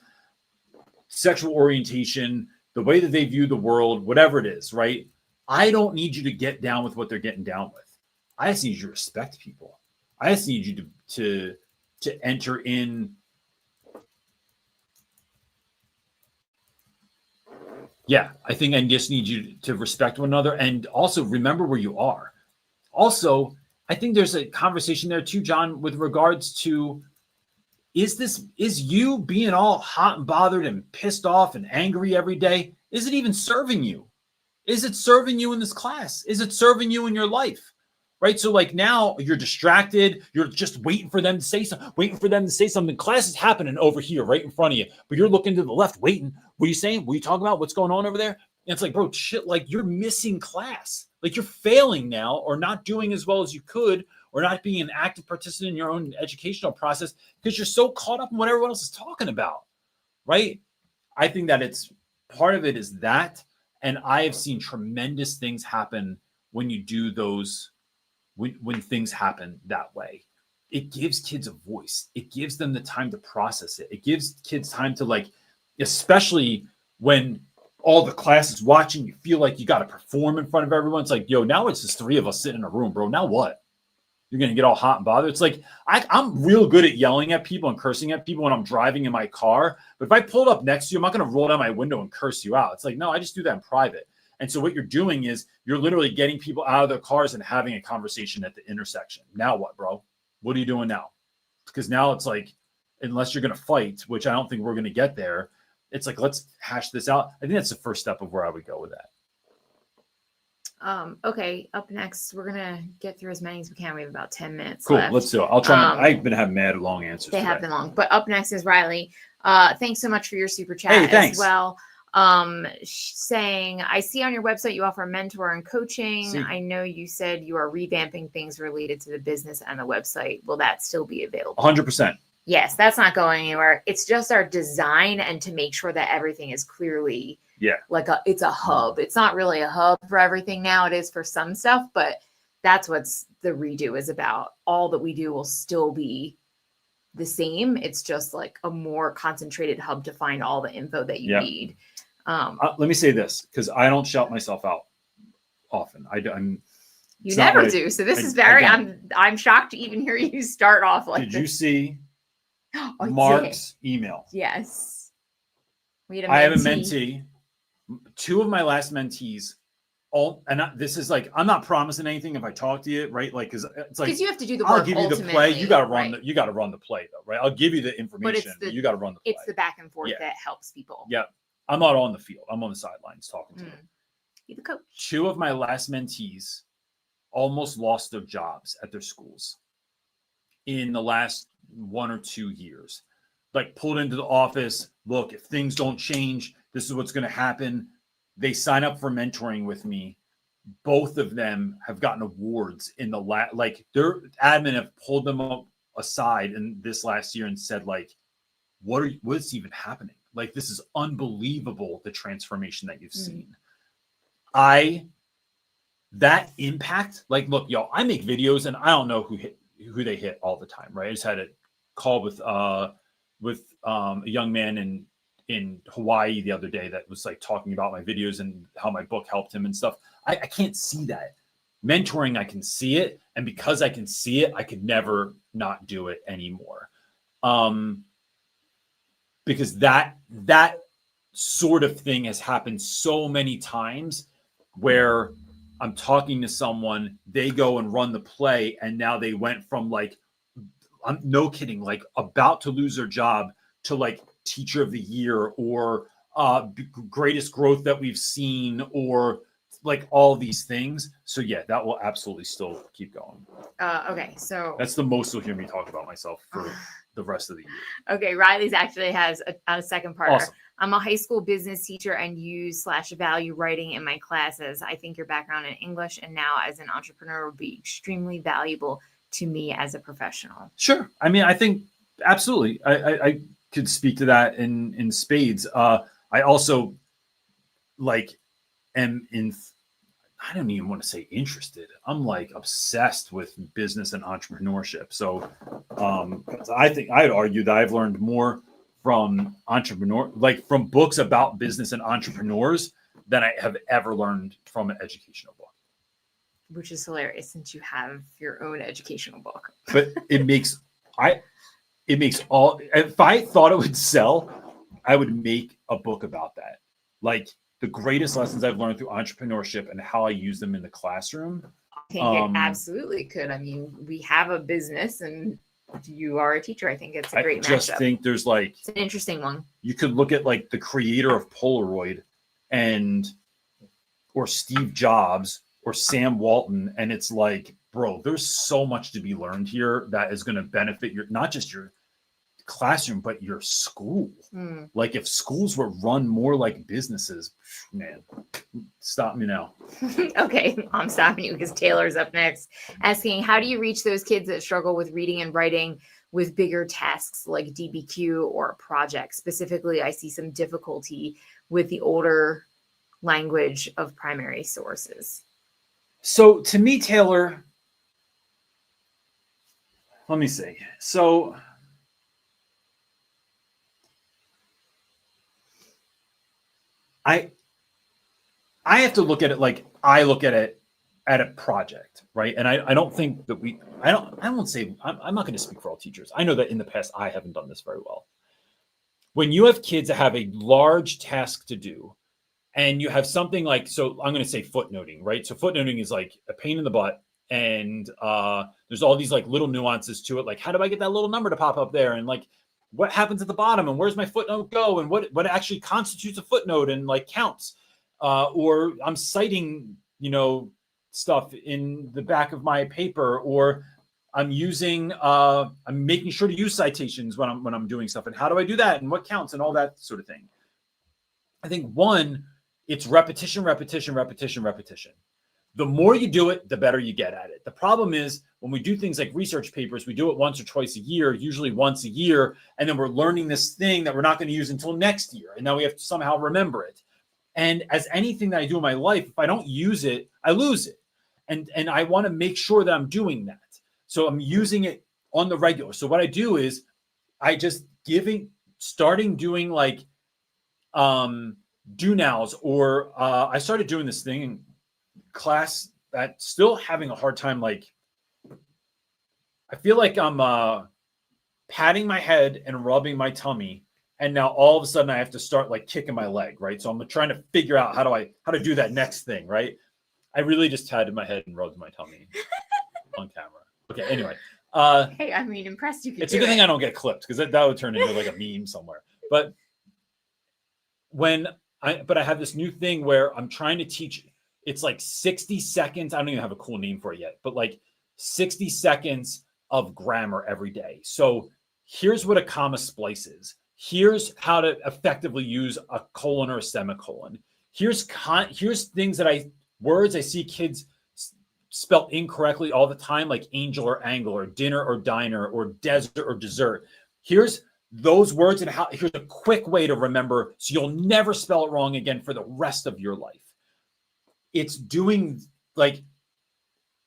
S1: sexual orientation, the way that they view the world, whatever it is, right? I don't need you to get down with what they're getting down with. I just need you to respect people. I just need you to enter in. Yeah, I think I just need you to respect one another and also remember where you are. Also, I think there's a conversation there too, John, with regards to is you being all hot and bothered and pissed off and angry every day, is it even serving you? Is it serving you in this class? Is it serving you in your life? Right? So like now you're distracted. You're just waiting for them to say something. Class is happening over here right in front of you, but you're looking to the left waiting. What are you saying? What are you talking about? What's going on over there? And it's like, bro, shit, like you're missing class. Like you're failing now or not doing as well as you could, or not being an active participant in your own educational process because you're so caught up in what everyone else is talking about, right? I think that it's part of it is that, and I have seen tremendous things happen when you do those, when things happen that way. It gives kids a voice. It gives them the time to process it. It gives kids time to, like, especially when all the class is watching, you feel like you got to perform in front of everyone. It's like, yo, now it's just 3 of us sitting in a room, bro. Now what? You're going to get all hot and bothered. It's like, I'm real good at yelling at people and cursing at people when I'm driving in my car. But if I pulled up next to you, I'm not going to roll down my window and curse you out. It's like, no, I just do that in private. And so what you're doing is you're literally getting people out of their cars and having a conversation at the intersection. Now what, bro? What are you doing now? Because now it's like, unless you're going to fight, which I don't think we're going to get there, it's like, let's hash this out. I think that's the first step of where I would go with that.
S2: Okay, up next, we're gonna get through as many as we can. We have about 10 minutes
S1: Cool,
S2: left.
S1: let's do it. I'll try. I've been having mad long answers.
S2: They
S1: today.
S2: have been long, but up next is Riley. Thanks so much for your super chat
S1: thanks.
S2: as well. Saying, I see on your website you offer mentor and coaching. I know you said you are revamping things related to the business and the website. Will that still be available?
S1: 100%.
S2: Yes, that's not going anywhere. It's just our design and to make sure that everything is clearly like it's a hub. It's not really a hub for everything now. It is for some stuff, but that's what's the redo is about. All that we do will still be the same. It's just like a more concentrated hub to find all the info that you need.
S1: Let me say this, because I don't shout myself out often.
S2: You never do. So this is very. I'm shocked to even hear you start off like.
S1: Did you see Mark's email?
S2: Yes.
S1: I have a mentee. 2 of my last mentees. This is like, I'm not promising anything if I talk to you, right? Like, because it's like,
S2: you have to do the work.
S1: I'll give you the play. You got to run you got to run the play though, right? I'll give you the information. But you got to run the play.
S2: It's the back and forth that helps people.
S1: Yeah. I'm not on the field. I'm on the sidelines talking to them.
S2: Be the coach. 2
S1: of my last mentees almost lost their jobs at their schools in the last 1 or 2 years. Like, pulled into the office. Look, if things don't change, this is what's going to happen. They sign up for mentoring with me. Both of them have gotten awards in the like their admin have pulled them up aside in this last year and said, like, what's even happening? Like, this is unbelievable, the transformation that you've seen. That impact, like, look, y'all, I make videos and I don't know who they hit all the time, right? I just had a call with a young man in Hawaii the other day that was like talking about my videos and how my book helped him and stuff. I can't see that. Mentoring, I can see it. And because I can see it, I could never not do it anymore. Because that sort of thing has happened so many times where I'm talking to someone, they go and run the play, and now they went from, like, I'm no kidding, like, about to lose their job to, like, teacher of the year or greatest growth that we've seen, or like all these things. So yeah, that will absolutely still keep going.
S2: Okay, so
S1: that's the most you'll hear me talk about myself for the rest of the year.
S2: Okay, Riley's actually has a second part.
S1: Awesome.
S2: I'm a high school business teacher and use/value writing in my classes. I think your background in English and now as an entrepreneur would be extremely valuable to me as a professional.
S1: Sure. I mean, I think absolutely. I could speak to that in spades. I also am in, I don't even want to say interested. I'm like obsessed with business and entrepreneurship. So I think I'd argue that I've learned more from from books about business and entrepreneurs than I have ever learned from an educational book.
S2: Which is hilarious since you have your own educational book.
S1: But it makes all, if I thought it would sell, I would make a book about that. Like the greatest lessons I've learned through entrepreneurship and how I use them in the classroom.
S2: I think it absolutely could. I mean, we have a business and you are a teacher. I think it's a great matchup. I just
S1: think there's it's
S2: an interesting one.
S1: You could look at the creator of Polaroid or Steve Jobs or Sam Walton. And it's like, bro, there's so much to be learned here that is going to benefit not just your classroom, but your school.
S2: Mm.
S1: Like if schools were run more like businesses, man, stop me now.
S2: Okay, I'm stopping you because Taylor's up next, asking, how do you reach those kids that struggle with reading and writing with bigger tasks like DBQ or projects? Specifically, I see some difficulty with the older language of primary sources.
S1: So to me, Taylor, let me see. So I have to look at it like I look at it at a project, right? And I don't think that I won't say, I'm not going to speak for all teachers. I know that in the past, I haven't done this very well. When you have kids that have a large task to do, and you have something like, so I'm going to say footnoting, right? So footnoting is like a pain in the butt. And there's all these like little nuances to it. Like, how do I get that little number to pop up there? And like, what happens at the bottom? And where's my footnote go? And what actually constitutes a footnote and like counts? Or I'm citing, stuff in the back of my paper, or I'm making sure to use citations when I'm doing stuff. And how do I do that? And what counts and all that sort of thing. I think one, it's repetition. The more you do it, the better you get at it. The problem is when we do things like research papers, we do it once or twice a year, usually once a year, and then we're learning this thing that we're not going to use until next year. And now we have to somehow remember it. And as anything that I do in my life, if I don't use it, I lose it. And I want to make sure that I'm doing that. So I'm using it on the regular. So what I do is I just starting doing like do nows, or I started doing this thing in class that still having a hard time. Like, I feel like I'm patting my head and rubbing my tummy. And now all of a sudden I have to start like kicking my leg, right? So I'm trying to figure out how to do that next thing, right? I really just patted my head and rubbed my tummy on camera. Okay, anyway.
S2: Hey, I mean, impressed you could
S1: It's a good thing I don't get clipped, because that would turn into like a meme somewhere. But I have this new thing where I'm trying to teach. It's like 60 seconds. I don't even have a cool name for it yet, but like 60 seconds of grammar every day. So here's what a comma splice is. Here's how to effectively use a colon or a semicolon. Here's things words I see kids spell incorrectly all the time, like angel or angle, or dinner or diner, or desert or dessert. Here's those words, and here's a quick way to remember so you'll never spell it wrong again for the rest of your life. It's doing like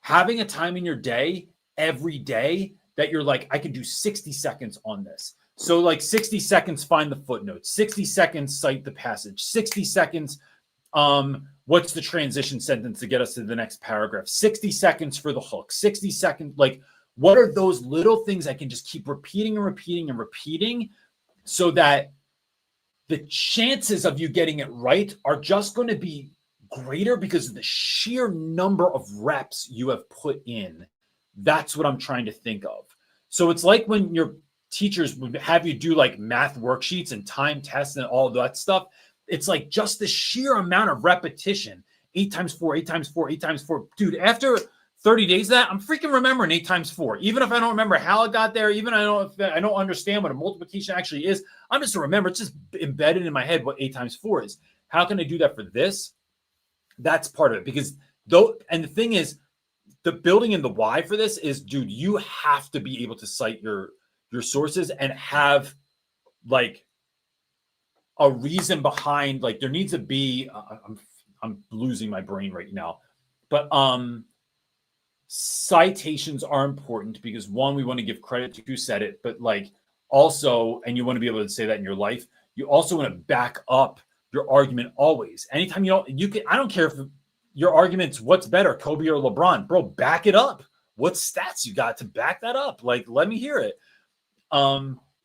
S1: having a time in your day every day that you're like, I can do 60 seconds on this. So like 60 seconds, find the footnote, 60 seconds, cite the passage, 60 seconds, what's the transition sentence to get us to the next paragraph, 60 seconds for the hook, 60 seconds, like what are those little things I can just keep repeating and repeating so that the chances of you getting it right are just going to be greater because of the sheer number of reps you have put in. That's what I'm trying to think of. So it's like when your teachers would have you do like math worksheets and time tests and all that stuff. It's like just the sheer amount of repetition, 8 times 4, 8 times 4, 8 times 4. Dude, after 30 days of that, I'm freaking remembering 8 times 4. Even if I don't remember how it got there, even if I don't understand what a multiplication actually is, I'm just remember, it's just embedded in my head what 8 times 4 is. How can I do that for this? That's part of it. Because and the thing is, the building and the why for this is, dude, you have to be able to cite your sources and have like a reason behind, like there needs to be, I'm losing my brain right now, but citations are important because one, we want to give credit to who said it, but like also, and you want to be able to say that in your life, you also want to back up your argument always. Anytime I don't care if your argument's what's better, Kobe or LeBron, bro, back it up. What stats you got to back that up? Like, let me hear it.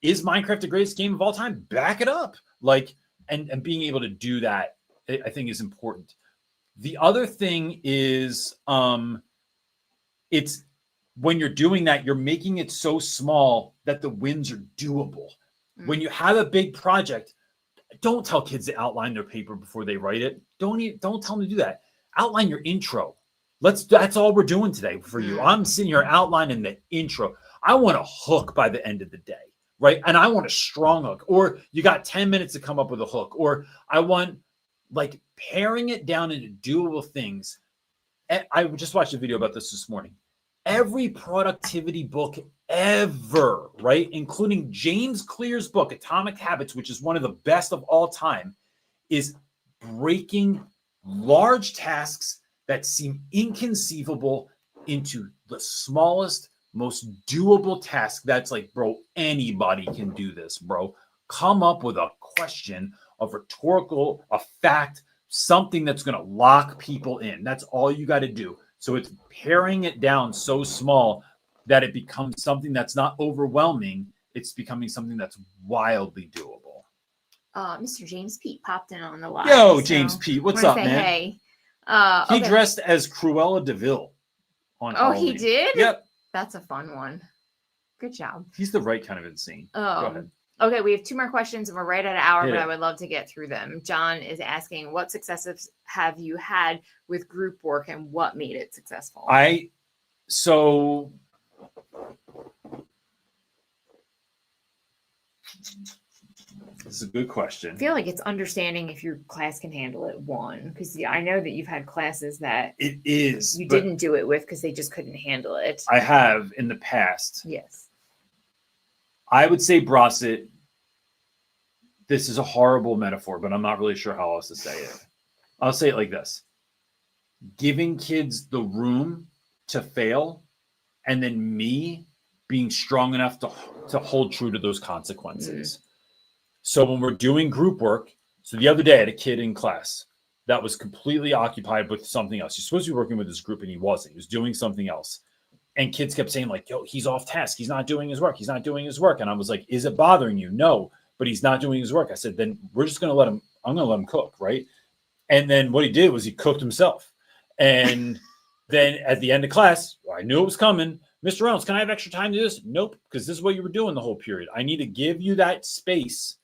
S1: Is Minecraft the greatest game of all time? Back it up. Like, and being able to do that, I think is important. The other thing is, it's when you're doing that, you're making it so small that the wins are doable. Mm-hmm. When you have a big project, don't tell kids to outline their paper before they write it. Don't tell them to do that. Outline your intro. That's all we're doing today for you. I'm sitting here outlining the intro. I want a hook by the end of the day. right? And I want a strong hook, or you got 10 minutes to come up with a hook, or I want like paring it down into doable things. I just watched a video about this morning. Every productivity book ever, right? Including James Clear's book, Atomic Habits, which is one of the best of all time, is breaking large tasks that seem inconceivable into the smallest, most doable task. That's like, bro, anybody can do this, bro. Come up with a question, a rhetorical, a fact, something that's going to lock people in. That's all you got to do. So it's paring it down so small that it becomes something that's not overwhelming. It's becoming something that's wildly doable.
S2: Mr. James Pete popped in on the live.
S1: Yo,
S2: so
S1: James Pete, what's
S2: wanna
S1: up,
S2: say
S1: man?
S2: Hey.
S1: He
S2: Okay.
S1: dressed as Cruella DeVille on Halloween.
S2: He did?
S1: Yep.
S2: That's a fun one. Good job.
S1: He's the right kind of insane. Go ahead.
S2: Okay, we have 2 more questions and we're right at an hour,
S1: Hit
S2: but
S1: it.
S2: I would love to get through them. John is asking, what successes have you had with group work and what made it successful?
S1: So this is a good question.
S2: I feel like it's understanding if your class can handle it, one, because I know that you've had classes that
S1: It is.
S2: you didn't do it with because they just couldn't handle it.
S1: I have in the past.
S2: Yes.
S1: I would say Brosset. This is a horrible metaphor, but I'm not really sure how else to say it. I'll say it like this. Giving kids the room to fail, and then me being strong enough to hold true to those consequences. So when we're doing group work, so the other day I had a kid in class that was completely occupied with something else. He's supposed to be working with his group and he wasn't. He was doing something else. And kids kept saying like, yo, he's off task. He's not doing his work. He's not doing his work. And I was like, is it bothering you? No, but he's not doing his work. I said, then we're just going to I'm going to let him cook. Right. And then what he did was he cooked himself. And then at the end of class, I knew it was coming. Mr. Reynolds, can I have extra time to do this? Nope. Because this is what you were doing the whole period. I need to give you that space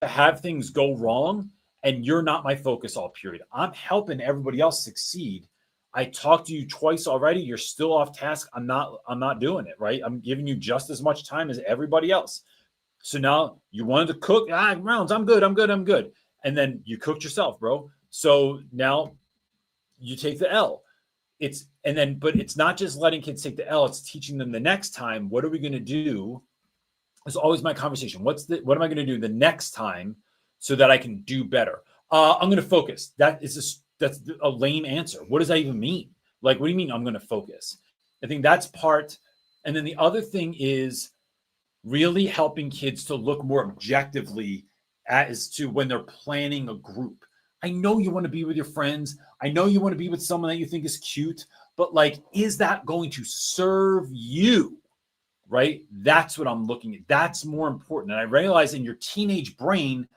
S1: to have things go wrong. And you're not my focus all period. I'm helping everybody else succeed. I talked to you twice already. You're still off task. I'm not doing it, right? I'm giving you just as much time as everybody else. So now you wanted to cook. Rounds, I'm good. And then you cooked yourself, bro. So now you take the L. But it's not just letting kids take the L. It's teaching them the next time. What are we going to do? It's always my conversation. What am I going to do the next time so that I can do better? I'm going to focus. That's a lame answer. What does that even mean? Like, what do you mean I'm going to focus? I think that's part. And then the other thing is really helping kids to look more objectively as to when they're planning a group. I know you want to be with your friends. I know you want to be with someone that you think is cute, but like, is that going to serve you? Right? That's what I'm looking at. That's more important. And I realize in your teenage brain,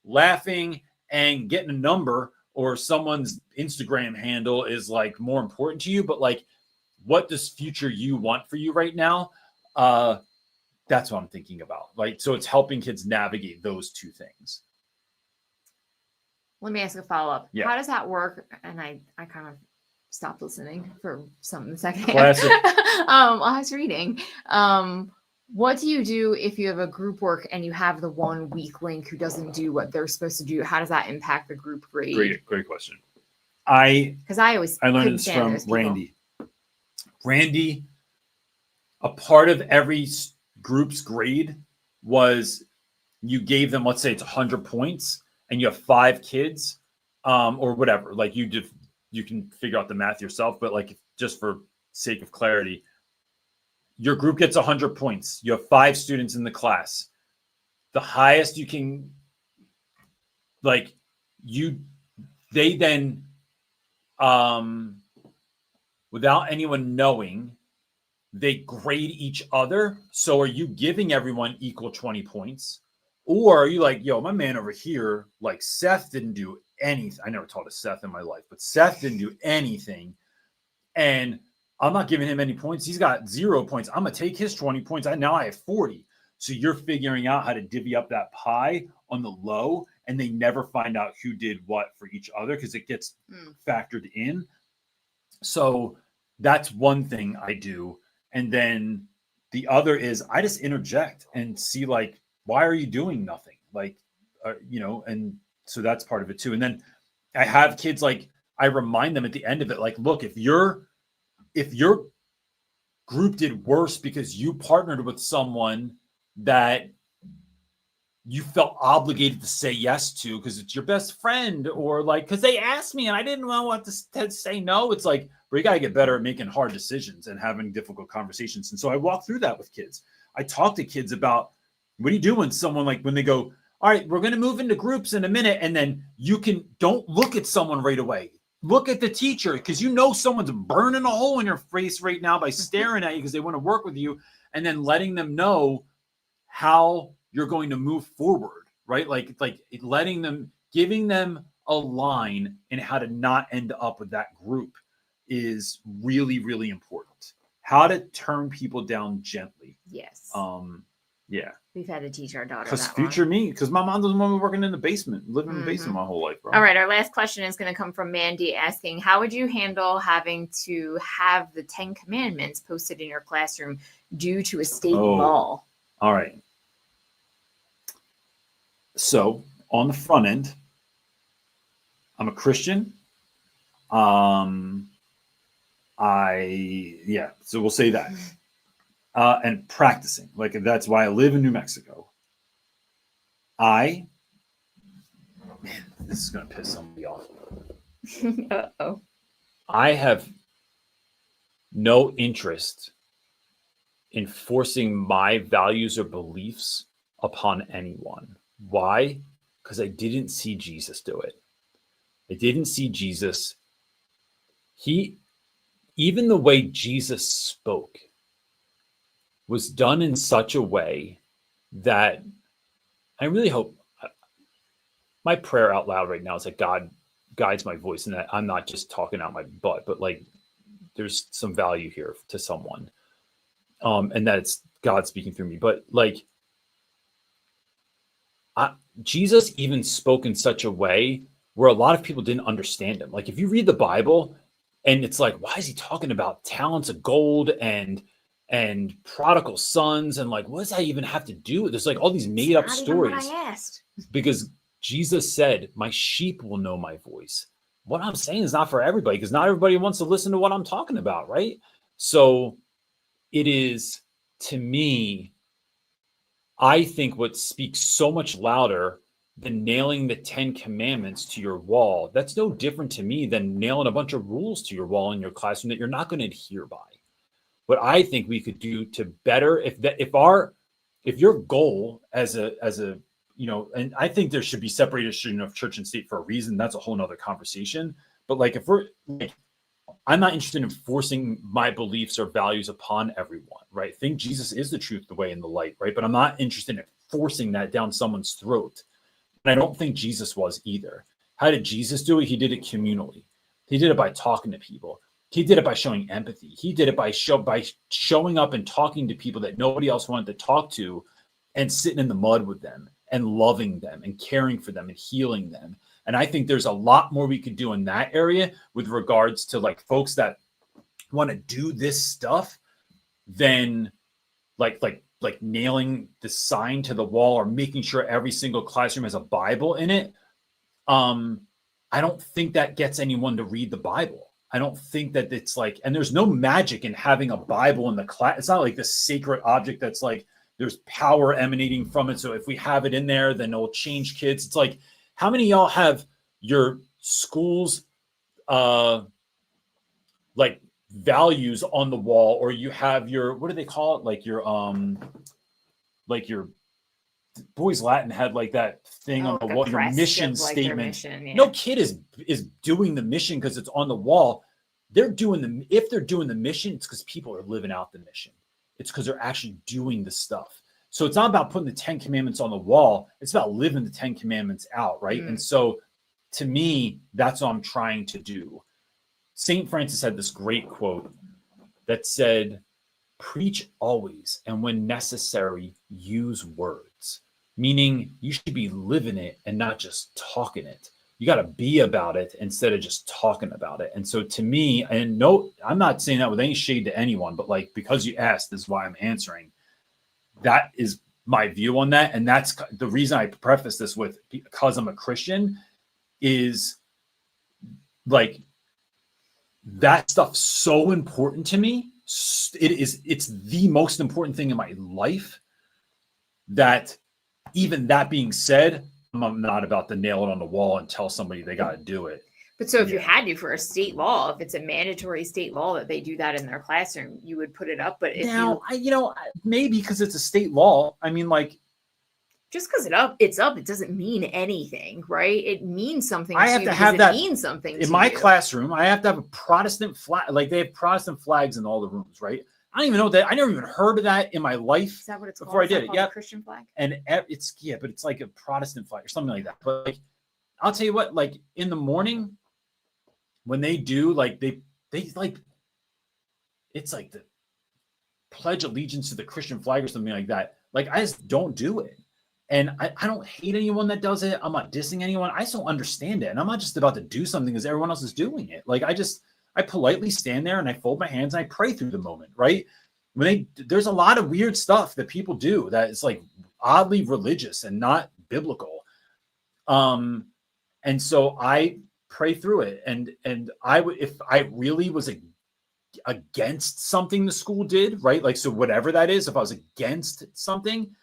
S1: laughing and getting a number or someone's Instagram handle is like more important to you. But like, what does future you want for you right now? That's what I'm thinking about. Right. So it's helping kids navigate those two things.
S2: Let me ask a follow-up.
S1: Yeah.
S2: How does that work? And I kind of stopped listening for a second.
S1: Classic.
S2: I was reading. What do you do if you have a group work and you have the one weak link who doesn't do what they're supposed to do? How does that impact the group grade?
S1: Great question. I learned this from Randy. Randy, a part of every group's grade was you gave them, let's say it's 100 points and you have 5 kids or whatever. Like you can figure out the math yourself, but like just for sake of clarity, your group gets 100 points. You have 5 students in the class. The highest you can, they then, without anyone knowing, they grade each other. So are you giving everyone equal 20 points? Or are you like, yo, my man over here, like Seth didn't do anything. I never taught a Seth in my life, but Seth didn't do anything. And I'm not giving him any points. He's got 0 points. I'm going to take his 20 points. Now I have 40. So you're figuring out how to divvy up that pie on the low, and they never find out who did what for each other because it gets factored in. So that's one thing I do. And then The other is I just interject and see like, why are you doing nothing? Like, and so that's part of it too. And then I have kids, like, I remind them at the end of it, like, look, if your group did worse because you partnered with someone that you felt obligated to say yes to because it's your best friend, or like because they asked me and I didn't want to say no. It's like, we got to get better at making hard decisions and having difficult conversations. And so I walk through that with kids. I talk to kids about, what do you do when someone, like, when they go, all right, we're going to move into groups in a minute, and then don't look at someone right away. Look at the teacher, because someone's burning a hole in your face right now by staring at you because they want to work with you, and then letting them know how you're going to move forward, right? Like letting them, giving them a line in how to not end up with that group is really, really important. How to turn people down gently.
S2: Yes.
S1: Yeah.
S2: We've had to teach our daughter
S1: because
S2: that
S1: future
S2: one.
S1: me, because my mom doesn't want me working in the basement, living in the basement my whole life, bro.
S2: All right, our last question is going to come from Mandy, asking, how would you handle having to have the 10 Commandments posted in your classroom due to a state law?
S1: All right. So on the front end, I'm a Christian. So we'll say that. And practicing, like, that's why I live in New Mexico. Man, this is going to piss somebody off.
S2: Uh-oh.
S1: I have no interest in forcing my values or beliefs upon anyone. Why? Because I didn't see Jesus do it. I didn't see Jesus. Even the way Jesus spoke was done in such a way that I really hope, my prayer out loud right now is that God guides my voice and that I'm not just talking out my butt, but like there's some value here to someone. And that it's God speaking through me. But like, Jesus even spoke in such a way where a lot of people didn't understand him. Like, if you read the Bible and it's like, why is he talking about talents of gold and prodigal sons? And like, what does that even have to do with? There's like all these made up stories.
S2: Not even what I asked.
S1: Because Jesus said, my sheep will know my voice. What I'm saying is not for everybody, because not everybody wants to listen to what I'm talking about, right? So it is, to me, I think what speaks so much louder than nailing the 10 Commandments to your wall, that's no different to me than nailing a bunch of rules to your wall in your classroom that you're not going to adhere by. What I think we could do to better, if your goal as a and I think there should be separation of church and state for a reason. That's a whole nother conversation. But like, I'm not interested in forcing my beliefs or values upon everyone, right? I think Jesus is the truth, the way, and the light, right? But I'm not interested in forcing that down someone's throat. And I don't think Jesus was either. How did Jesus do it? He did it communally. He did it by talking to people. He did it by showing empathy. He did it by showing up and talking to people that nobody else wanted to talk to, and sitting in the mud with them and loving them and caring for them and healing them. And I think there's a lot more we could do in that area with regards to like folks that want to do this stuff than like nailing the sign to the wall or making sure every single classroom has a Bible in it. I don't think that gets anyone to read the Bible. I don't think that it's like, and there's no magic in having a Bible in the class. It's not like this sacred object that's like, there's power emanating from it. So if we have it in there, then it'll change kids. It's like, how many of y'all have your school's like values on the wall, or you have your, what do they call it? Like your Boys Latin had like that thing on the wall, your mission statement. Mission, yeah. No kid is doing the mission because it's on the wall. If they're doing the mission, it's because people are living out the mission. It's because they're actually doing the stuff. So it's not about putting the 10 Commandments on the wall. It's about living the 10 Commandments out, right? And so to me, that's what I'm trying to do. St. Francis had this great quote that said, preach always, and when necessary, use words. Meaning you should be living it and not just talking it. you got to be about it instead of just talking about it. And so to me, and no, I'm not saying that with any shade to anyone, but like, because you asked is why I'm answering. That is my view on that. And that's the reason I preface this with, because I'm a Christian, is like, that stuff's so important to me. It's the most important thing in my life, that even that being said, I'm not about to nail it on the wall and tell somebody they got to do it.
S2: But so if you had to, for a state law, if it's a mandatory state law that they do that in their classroom, you would put it up. But if
S1: now, maybe because it's a state law. I mean, like,
S2: just because it's up, it doesn't mean anything, right? It means something.
S1: I have to have that.
S2: Means something
S1: in my classroom. I have to have a Protestant flag. Like, they have Protestant flags in all the rooms, right? I don't even know that. I never even heard of that in my life.
S2: Is that what it's
S1: before
S2: called?
S1: I did it? Yeah,
S2: Christian flag.
S1: And it's but it's like a Protestant flag or something like that. But like, I'll tell you what, like in the morning, when they do, like they like, it's like the pledge allegiance to the Christian flag or something like that. Like, I just don't do it. And I don't hate anyone that does it. I'm not dissing anyone. I just don't understand it. And I'm not just about to do something because everyone else is doing it. Like, I politely stand there and I fold my hands and I pray through the moment, right? There's a lot of weird stuff that people do that is like oddly religious and not biblical. And so I pray through it. And I would, if I really was against something the school did, right? Like, so whatever that is, if I was against something,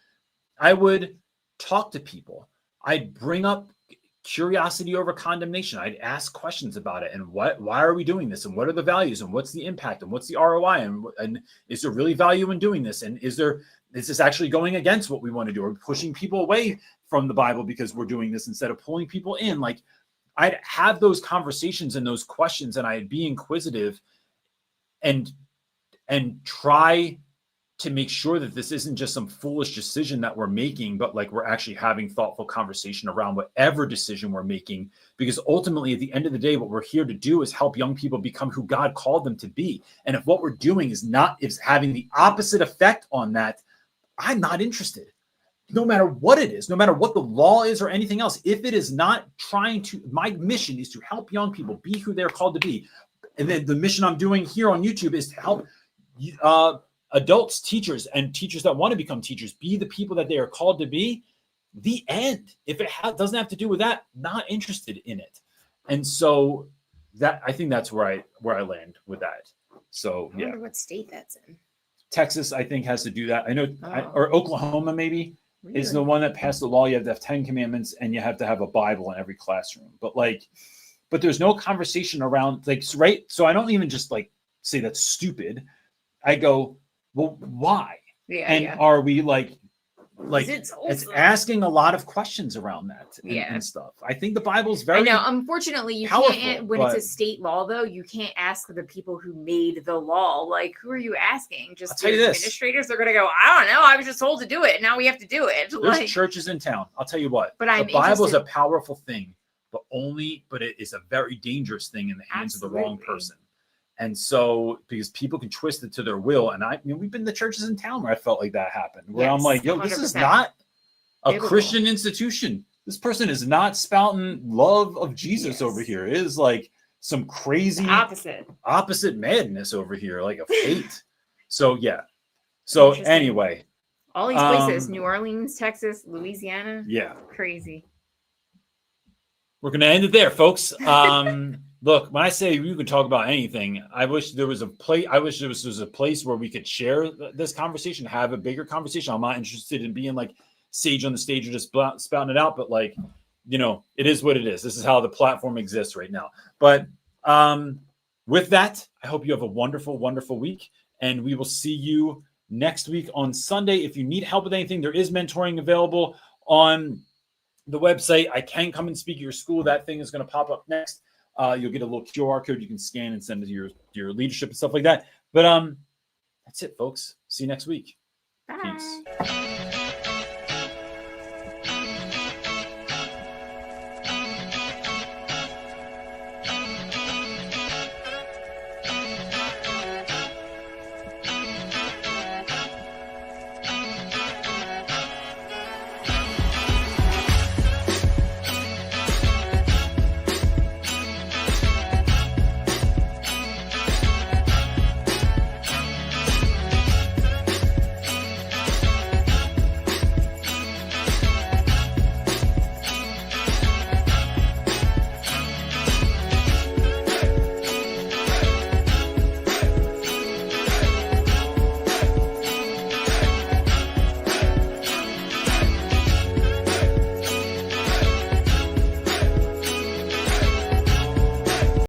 S1: I would talk to people. I'd bring up curiosity over condemnation. I'd ask questions about it. And why are we doing this? And what are the values? And what's the impact? And what's the ROI? And is there really value in doing this? And is this actually going against what we want to do? Or pushing people away from the Bible because we're doing this instead of pulling people in? Like, I'd have those conversations and those questions, and I'd be inquisitive and try to make sure that this isn't just some foolish decision that we're making, but like, we're actually having thoughtful conversation around whatever decision we're making. Because ultimately, at the end of the day, what we're here to do is help young people become who God called them to be. And if what we're doing is having the opposite effect on that, I'm not interested. No matter what it is, no matter what the law is or anything else, if it is not my mission is to help young people be who they're called to be. And then the mission I'm doing here on YouTube is to help adults, teachers, and teachers that want to become teachers be the people that they are called to be. The end. If it doesn't have to do with that, not interested in it. And so I think that's where I land with that. So
S2: I wonder what state that's in.
S1: Texas, I think, has to do that. I know, or Oklahoma maybe is the one that passed the law. You have to have 10 commandments and you have to have a Bible in every classroom. But there's no conversation around, like, right? So I don't even just like say that's stupid. I go, well, why?
S2: Yeah.
S1: And are we like it's asking a lot of questions around that and stuff. I think the Bible's very, I know,
S2: unfortunately you
S1: powerful,
S2: can't, when it's a state law though, you can't ask the people who made the law. Like, who are you asking? Just the administrators? They're gonna go, I don't know, I was just told to do it and now we have to do it.
S1: There's churches in town, I'll tell you what, but the Bible's a powerful thing, but it is a very dangerous thing in the hands of the wrong person. And so, because people can twist it to their will, and we've been to churches in town where I felt like that happened, where I'm like, yo, 100%. This is not a Christian institution. This person is not spouting love of Jesus over here. It is like some crazy opposite madness over here, like a fate. So yeah. So anyway,
S2: all these places: New Orleans, Texas, Louisiana.
S1: Yeah,
S2: crazy.
S1: We're gonna end it there, folks. Look, when I say you can talk about anything, I wish there was a place. I wish there was a place where we could share this conversation, have a bigger conversation. I'm not interested in being like sage on the stage or just spouting it out, but like, it is what it is. This is how the platform exists right now. But with that, I hope you have a wonderful, wonderful week, and we will see you next week on Sunday. If you need help with anything, there is mentoring available on the website. I can come and speak at your school. That thing is going to pop up next. You'll get a little QR code you can scan and send to your leadership and stuff like that. But that's it, folks. See you next week.
S2: Bye.
S1: Peace.